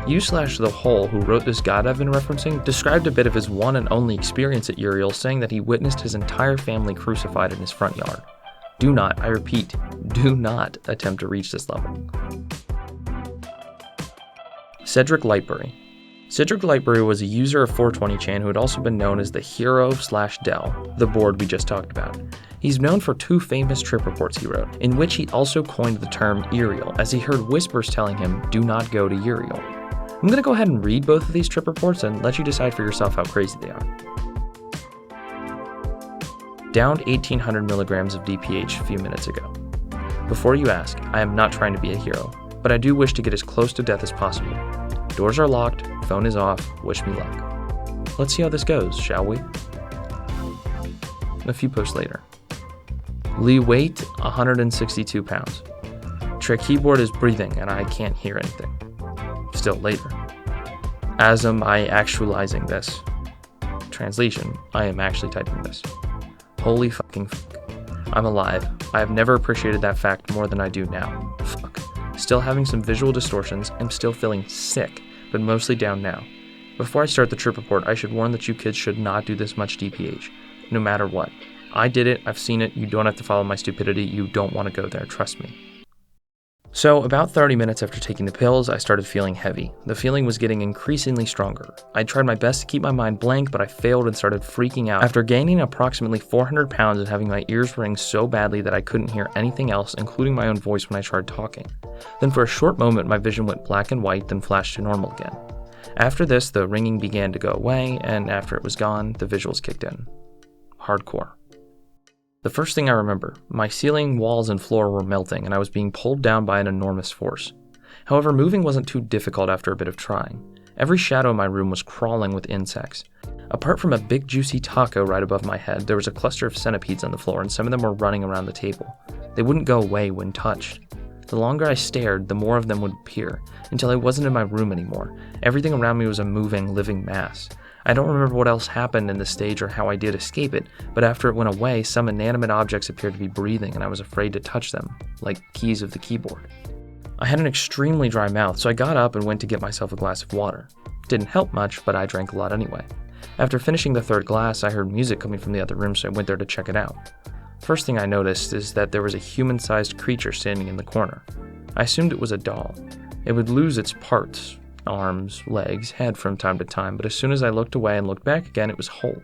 U/The Hole, who wrote this guide I've been referencing, described a bit of his one and only experience at EIRIEL, saying that he witnessed his entire family crucified in his front yard. Do not, I repeat, do not attempt to reach this level. Cedric Lightbury. Cedric Lightbury was a user of 420chan who had also been known as the Hero/Del, the board we just talked about. He's known for 2 famous trip reports he wrote, in which he also coined the term EIRIEL, as he heard whispers telling him, do not go to EIRIEL. I'm going to go ahead and read both of these trip reports and let you decide for yourself how crazy they are. Downed 1,800 milligrams of DPH a few minutes ago. Before you ask, I am not trying to be a hero, but I do wish to get as close to death as possible. Doors are locked, phone is off, wish me luck. Let's see how this goes, shall we? A few posts later. Lee weight, 162 pounds. Trick keyboard is breathing and I can't hear anything. Still later. As am I actualizing this. Translation, I am actually typing this. Holy fucking fuck. I'm alive. I have never appreciated that fact more than I do now. Fuck. Still having some visual distortions. I'm still feeling sick, but mostly down now. Before I start the trip report, I should warn that you kids should not do this much DPH, no matter what. I did it, I've seen it, you don't have to follow my stupidity, you don't want to go there, trust me. So, about 30 minutes after taking the pills, I started feeling heavy. The feeling was getting increasingly stronger. I tried my best to keep my mind blank, but I failed and started freaking out after gaining approximately 400 pounds and having my ears ring so badly that I couldn't hear anything else, including my own voice when I tried talking. Then for a short moment, my vision went black and white, then flashed to normal again. After this, the ringing began to go away, and after it was gone, the visuals kicked in. Hardcore. The first thing I remember, my ceiling, walls, and floor were melting, and I was being pulled down by an enormous force. However, moving wasn't too difficult after a bit of trying. Every shadow in my room was crawling with insects. Apart from a big juicy taco right above my head, there was a cluster of centipedes on the floor, and some of them were running around the table. They wouldn't go away when touched. The longer I stared, the more of them would appear, until I wasn't in my room anymore. Everything around me was a moving, living mass. I don't remember what else happened in the stage or how I did escape it, but after it went away, some inanimate objects appeared to be breathing and I was afraid to touch them, like keys of the keyboard. I had an extremely dry mouth, so I got up and went to get myself a glass of water. Didn't help much, but I drank a lot anyway. After finishing the third glass, I heard music coming from the other room, so I went there to check it out. First thing I noticed is that there was a human-sized creature standing in the corner. I assumed it was a doll. It would lose its parts, arms, legs, head from time to time, but as soon as I looked away and looked back again, it was whole.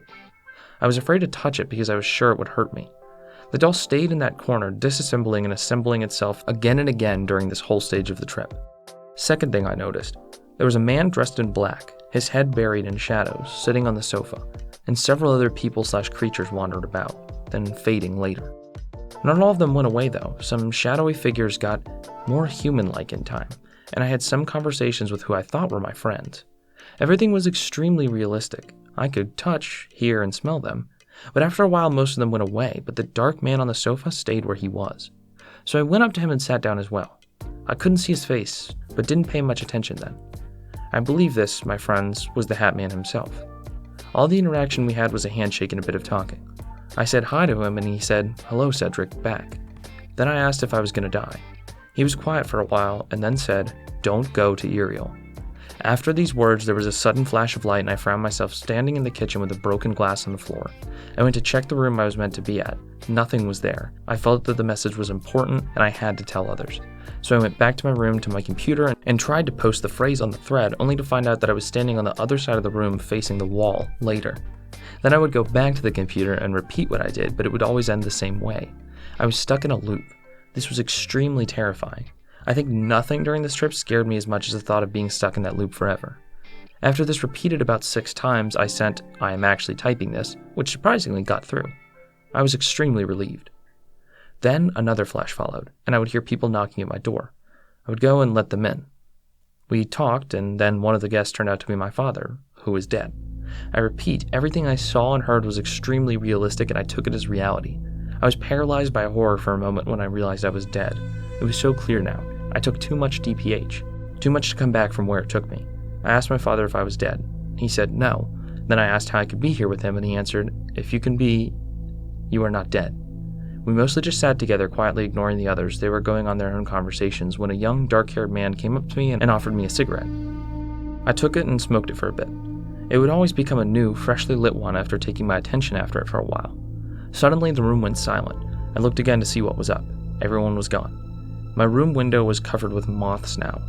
I was afraid to touch it because I was sure it would hurt me. The doll stayed in that corner, disassembling and assembling itself again and again during this whole stage of the trip. Second thing I noticed, there was a man dressed in black, his head buried in shadows, sitting on the sofa, and several other people/creatures wandered about, then fading later. Not all of them went away though. Some shadowy figures got more human-like in time, and I had some conversations with who I thought were my friends. Everything was extremely realistic. I could touch, hear, and smell them, but after a while most of them went away, but the dark man on the sofa stayed where he was. So I went up to him and sat down as well. I couldn't see his face, but didn't pay much attention then. I believe this, my friends, was the Hat Man himself. All the interaction we had was a handshake and a bit of talking. I said hi to him and he said, "Hello, Cedric," back. Then I asked if I was going to die. He was quiet for a while and then said, "Don't go to EIRIEL." After these words, there was a sudden flash of light and I found myself standing in the kitchen with a broken glass on the floor. I went to check the room I was meant to be at. Nothing was there. I felt that the message was important and I had to tell others. So I went back to my room to my computer and tried to post the phrase on the thread, only to find out that I was standing on the other side of the room facing the wall later. Then I would go back to the computer and repeat what I did, but it would always end the same way. I was stuck in a loop. This was extremely terrifying. I think nothing during this trip scared me as much as the thought of being stuck in that loop forever. After this repeated about 6 times, I sent, "I am actually typing this," which surprisingly got through. I was extremely relieved. Then another flash followed, and I would hear people knocking at my door. I would go and let them in. We talked, and then one of the guests turned out to be my father, who was dead. I repeat, everything I saw and heard was extremely realistic, and I took it as reality. I was paralyzed by horror for a moment when I realized I was dead. It was so clear now. I took too much DPH, too much to come back from where it took me. I asked my father if I was dead. He said no. Then I asked how I could be here with him, and he answered, "If you can be, you are not dead." We mostly just sat together, quietly ignoring the others. They were going on their own conversations when a young, dark-haired man came up to me and offered me a cigarette. I took it and smoked it for a bit. It would always become a new, freshly lit one after taking my attention after it for a while. Suddenly, the room went silent. I looked again to see what was up. Everyone was gone. My room window was covered with moths now.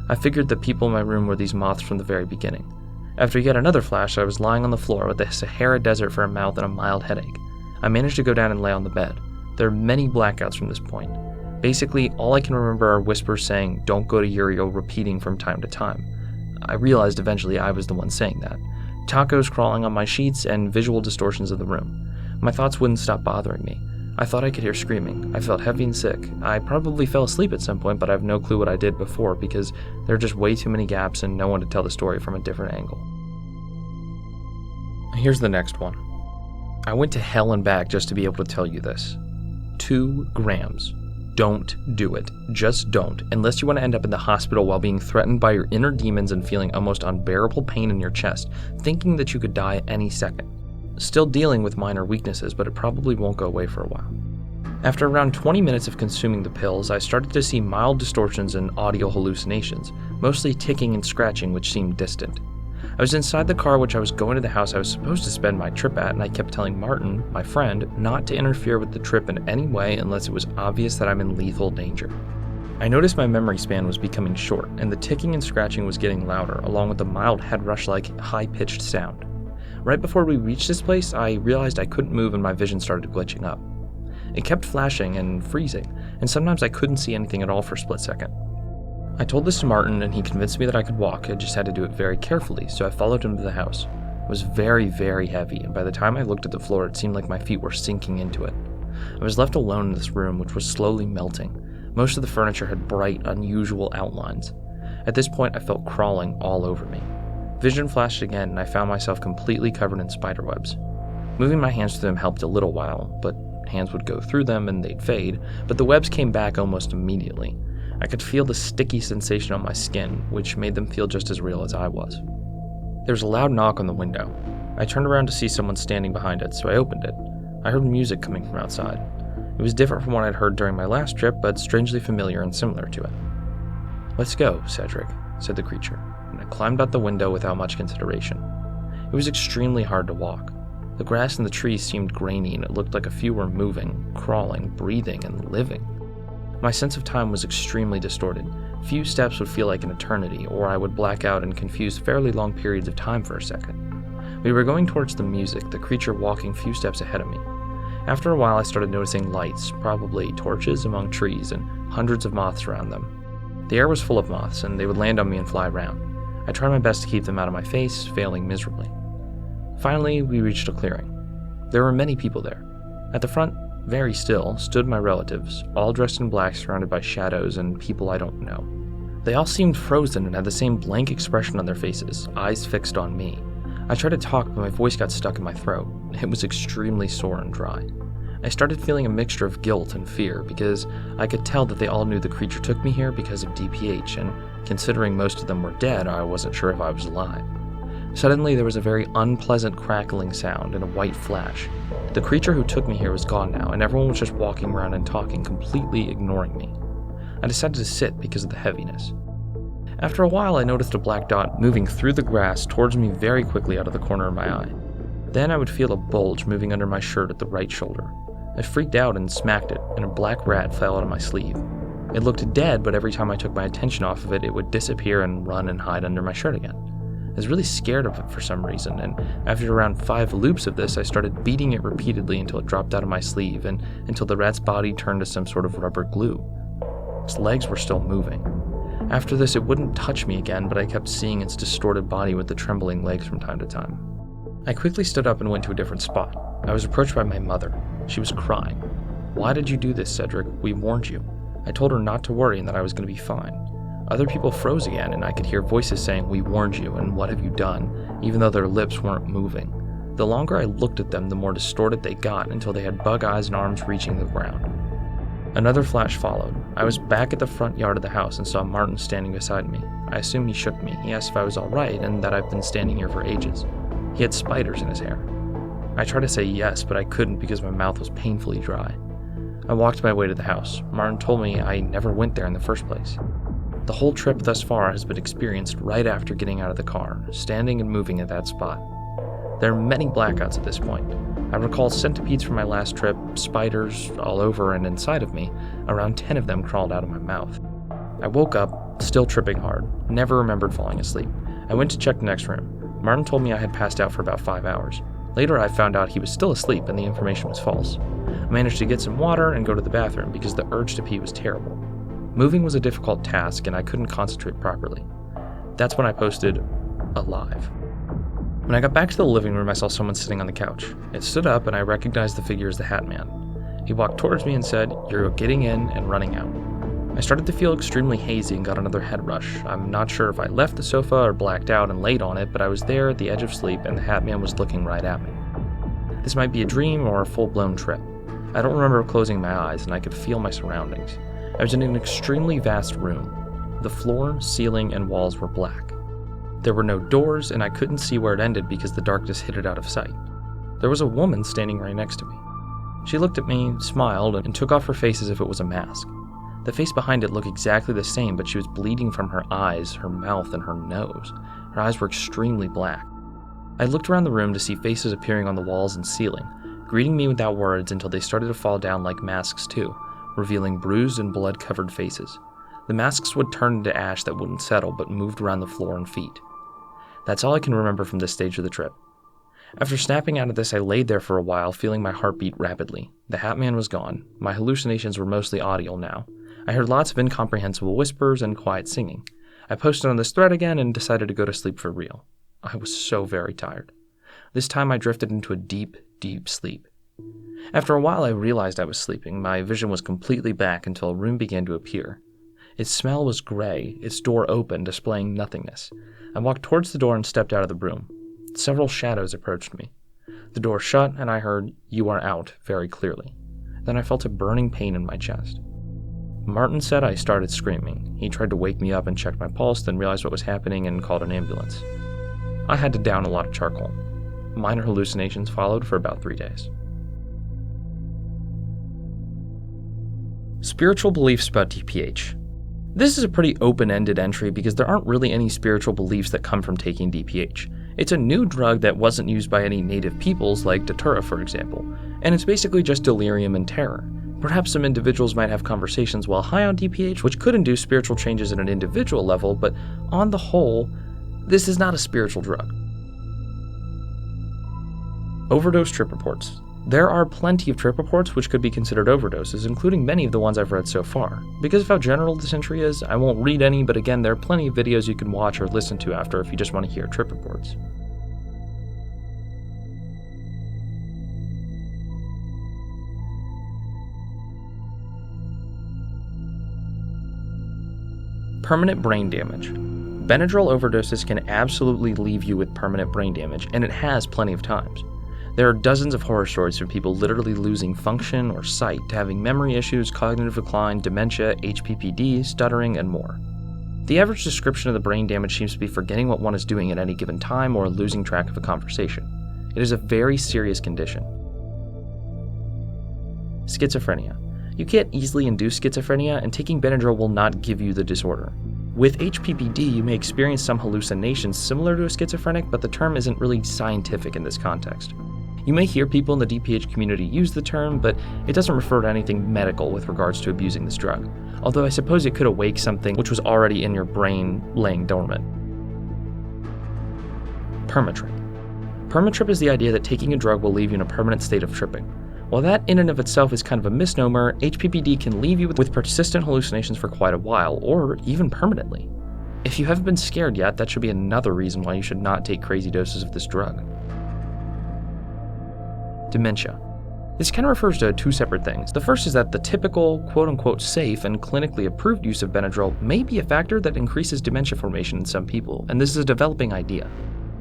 I figured the people in my room were these moths from the very beginning. After yet another flash, I was lying on the floor with the Sahara Desert for a mouth and a mild headache. I managed to go down and lay on the bed. There are many blackouts from this point. Basically, all I can remember are whispers saying, "Don't go to EIRIEL," repeating from time to time. I realized eventually I was the one saying that. Tacos crawling on my sheets and visual distortions of the room. My thoughts wouldn't stop bothering me. I thought I could hear screaming. I felt heavy and sick. I probably fell asleep at some point, but I have no clue what I did before because there are just way too many gaps and no one to tell the story from a different angle. Here's the next one. I went to hell and back just to be able to tell you this. 2 grams. Don't do it. Just don't, unless you want to end up in the hospital while being threatened by your inner demons and feeling almost unbearable pain in your chest, thinking that you could die any second. Still dealing with minor weaknesses, but it probably won't go away for a while. After around 20 minutes of consuming the pills, I started to see mild distortions and audio hallucinations, mostly ticking and scratching which seemed distant. I was inside the car which I was going to the house I was supposed to spend my trip at, and I kept telling Martin, my friend, not to interfere with the trip in any way unless it was obvious that I'm in lethal danger. I noticed my memory span was becoming short, and the ticking and scratching was getting louder, along with the mild head rush-like, high-pitched sound. Right before we reached this place, I realized I couldn't move and my vision started glitching up. It kept flashing and freezing, and sometimes I couldn't see anything at all for a split second. I told this to Martin, and he convinced me that I could walk. I just had to do it very carefully, so I followed him to the house. It was very, very heavy, and by the time I looked at the floor, it seemed like my feet were sinking into it. I was left alone in this room, which was slowly melting. Most of the furniture had bright, unusual outlines. At this point, I felt crawling all over me. Vision flashed again, and I found myself completely covered in spiderwebs. Moving my hands through them helped a little while, but hands would go through them and they'd fade, but the webs came back almost immediately. I could feel the sticky sensation on my skin, which made them feel just as real as I was. There was a loud knock on the window. I turned around to see someone standing behind it, so I opened it. I heard music coming from outside. It was different from what I'd heard during my last trip, but strangely familiar and similar to it. "Let's go, Cedric," said the creature, and I climbed out the window without much consideration. It was extremely hard to walk. The grass and the trees seemed grainy, and it looked like a few were moving, crawling, breathing, and living. My sense of time was extremely distorted. Few steps would feel like an eternity, or I would black out and confuse fairly long periods of time for a second. We were going towards the music, the creature walking few steps ahead of me. After a while, I started noticing lights, probably torches among trees, and hundreds of moths around them. The air was full of moths, and they would land on me and fly around. I tried my best to keep them out of my face, failing miserably. Finally, we reached a clearing. There were many people there. At the front, very still, stood my relatives, all dressed in black, surrounded by shadows and people I don't know. They all seemed frozen and had the same blank expression on their faces, eyes fixed on me. I tried to talk, but my voice got stuck in my throat. It was extremely sore and dry. I started feeling a mixture of guilt and fear, because I could tell that they all knew the creature took me here because of DPH, and considering most of them were dead, I wasn't sure if I was alive. Suddenly, there was a very unpleasant crackling sound and a white flash. The creature who took me here was gone now, and everyone was just walking around and talking, completely ignoring me. I decided to sit because of the heaviness. After a while, I noticed a black dot moving through the grass towards me very quickly out of the corner of my eye. Then I would feel a bulge moving under my shirt at the right shoulder. I freaked out and smacked it, and a black rat fell out of my sleeve. It looked dead, but every time I took my attention off of it, it would disappear and run and hide under my shirt again. I was really scared of it for some reason, and after around 5 loops of this, I started beating it repeatedly until it dropped out of my sleeve and until the rat's body turned to some sort of rubber glue. Its legs were still moving. After this, it wouldn't touch me again, but I kept seeing its distorted body with the trembling legs from time to time. I quickly stood up and went to a different spot. I was approached by my mother. She was crying. "Why did you do this, Cedric? We warned you." I told her not to worry and that I was going to be fine. Other people froze again, and I could hear voices saying, "We warned you, and what have you done?" even though their lips weren't moving. The longer I looked at them, the more distorted they got, until they had bug eyes and arms reaching the ground. Another flash followed. I was back at the front yard of the house and saw Martin standing beside me. I assumed he shook me. He asked if I was all right and that I've been standing here for ages. He had spiders in his hair. I tried to say yes, but I couldn't because my mouth was painfully dry. I walked my way to the house. Martin told me I never went there in the first place. The whole trip thus far has been experienced right after getting out of the car, standing and moving at that spot. There are many blackouts at this point. I recall centipedes from my last trip, spiders all over and inside of me. Around 10 of them crawled out of my mouth. I woke up, still tripping hard, never remembered falling asleep. I went to check the next room. Martin told me I had passed out for about 5 hours. Later, I found out he was still asleep and the information was false. I managed to get some water and go to the bathroom because the urge to pee was terrible. Moving was a difficult task and I couldn't concentrate properly. That's when I posted, "alive." When I got back to the living room, I saw someone sitting on the couch. It stood up and I recognized the figure as the Hat Man. He walked towards me and said, "You're getting in and running out." I started to feel extremely hazy and got another head rush. I'm not sure if I left the sofa or blacked out and laid on it, but I was there at the edge of sleep and the Hat Man was looking right at me. This might be a dream or a full-blown trip. I don't remember closing my eyes and I could feel my surroundings. I was in an extremely vast room. The floor, ceiling, and walls were black. There were no doors, and I couldn't see where it ended because the darkness hid it out of sight. There was a woman standing right next to me. She looked at me, smiled, and took off her face as if it was a mask. The face behind it looked exactly the same, but she was bleeding from her eyes, her mouth, and her nose. Her eyes were extremely black. I looked around the room to see faces appearing on the walls and ceiling, greeting me without words until they started to fall down like masks too, revealing bruised and blood-covered faces. The masks would turn into ash that wouldn't settle but moved around the floor and feet. That's all I can remember from this stage of the trip. After snapping out of this, I laid there for a while, feeling my heart beat rapidly. The Hat Man was gone. My hallucinations were mostly audible now. I heard lots of incomprehensible whispers and quiet singing. I posted on this thread again and decided to go to sleep for real. I was so very tired. This time I drifted into a deep, deep sleep. After a while I realized I was sleeping. My vision was completely back until a room began to appear. Its smell was gray, its door open, displaying nothingness. I walked towards the door and stepped out of the room. Several shadows approached me. The door shut and I heard, "You are out," very clearly. Then I felt a burning pain in my chest. Martin said I started screaming. He tried to wake me up and checked my pulse, then realized what was happening and called an ambulance. I had to down a lot of charcoal. Minor hallucinations followed for about 3 days. Spiritual beliefs about DPH. This is a pretty open-ended entry because there aren't really any spiritual beliefs that come from taking DPH. It's a new drug that wasn't used by any native peoples like Datura, for example, and it's basically just delirium and terror. Perhaps some individuals might have conversations while high on DPH, which could induce spiritual changes at an individual level, but on the whole, this is not a spiritual drug. Overdose trip reports. There are plenty of trip reports which could be considered overdoses, including many of the ones I've read so far. Because of how general this entry is, I won't read any, but again, there are plenty of videos you can watch or listen to after if you just want to hear trip reports. Permanent brain damage. Benadryl overdoses can absolutely leave you with permanent brain damage, and it has plenty of times. There are dozens of horror stories from people literally losing function or sight to having memory issues, cognitive decline, dementia, HPPD, stuttering, and more. The average description of the brain damage seems to be forgetting what one is doing at any given time or losing track of a conversation. It is a very serious condition. Schizophrenia. You can't easily induce schizophrenia, and taking Benadryl will not give you the disorder. With HPPD, you may experience some hallucinations similar to a schizophrenic, but the term isn't really scientific in this context. You may hear people in the DPH community use the term, but it doesn't refer to anything medical with regards to abusing this drug, although I suppose it could awake something which was already in your brain laying dormant. Permatrip. Permatrip is the idea that taking a drug will leave you in a permanent state of tripping. While that in and of itself is kind of a misnomer, HPPD can leave you with persistent hallucinations for quite a while, or even permanently. If you haven't been scared yet, that should be another reason why you should not take crazy doses of this drug. Dementia. This kind of refers to two separate things. The first is that the typical, quote-unquote safe and clinically approved use of Benadryl may be a factor that increases dementia formation in some people, and this is a developing idea.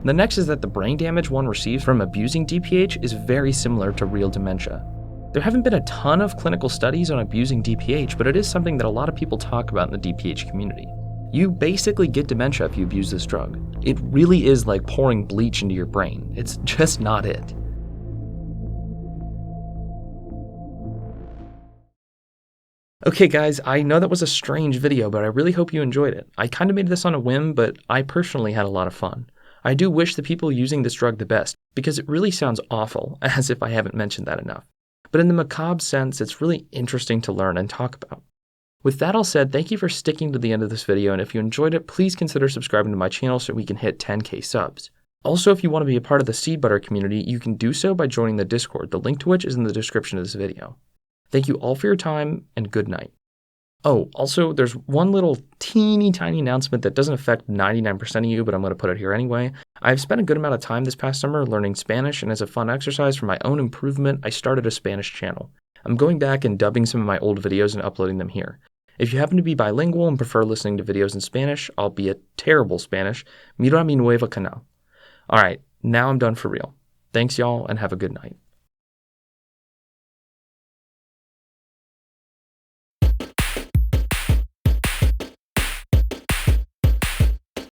The next is that the brain damage one receives from abusing DPH is very similar to real dementia. There haven't been a ton of clinical studies on abusing DPH, but it is something that a lot of people talk about in the DPH community. You basically get dementia if you abuse this drug. It really is like pouring bleach into your brain. It's just not it. Okay guys, I know that was a strange video, but I really hope you enjoyed it. I kind of made this on a whim, but I personally had a lot of fun. I do wish the people using this drug the best, because it really sounds awful, as if I haven't mentioned that enough. But in the macabre sense, it's really interesting to learn and talk about. With that all said, thank you for sticking to the end of this video, and if you enjoyed it, please consider subscribing to my channel so we can hit 10K subs. Also, if you want to be a part of the SeedButter community, you can do so by joining the Discord, the link to which is in the description of this video. Thank you all for your time, and good night. Oh, also, there's one little teeny tiny announcement that doesn't affect 99% of you, but I'm going to put it here anyway. I've spent a good amount of time this past summer learning Spanish, and as a fun exercise for my own improvement, I started a Spanish channel. I'm going back and dubbing some of my old videos and uploading them here. If you happen to be bilingual and prefer listening to videos in Spanish, albeit terrible Spanish, mira mi nuevo canal. Alright, now I'm done for real. Thanks y'all, and have a good night.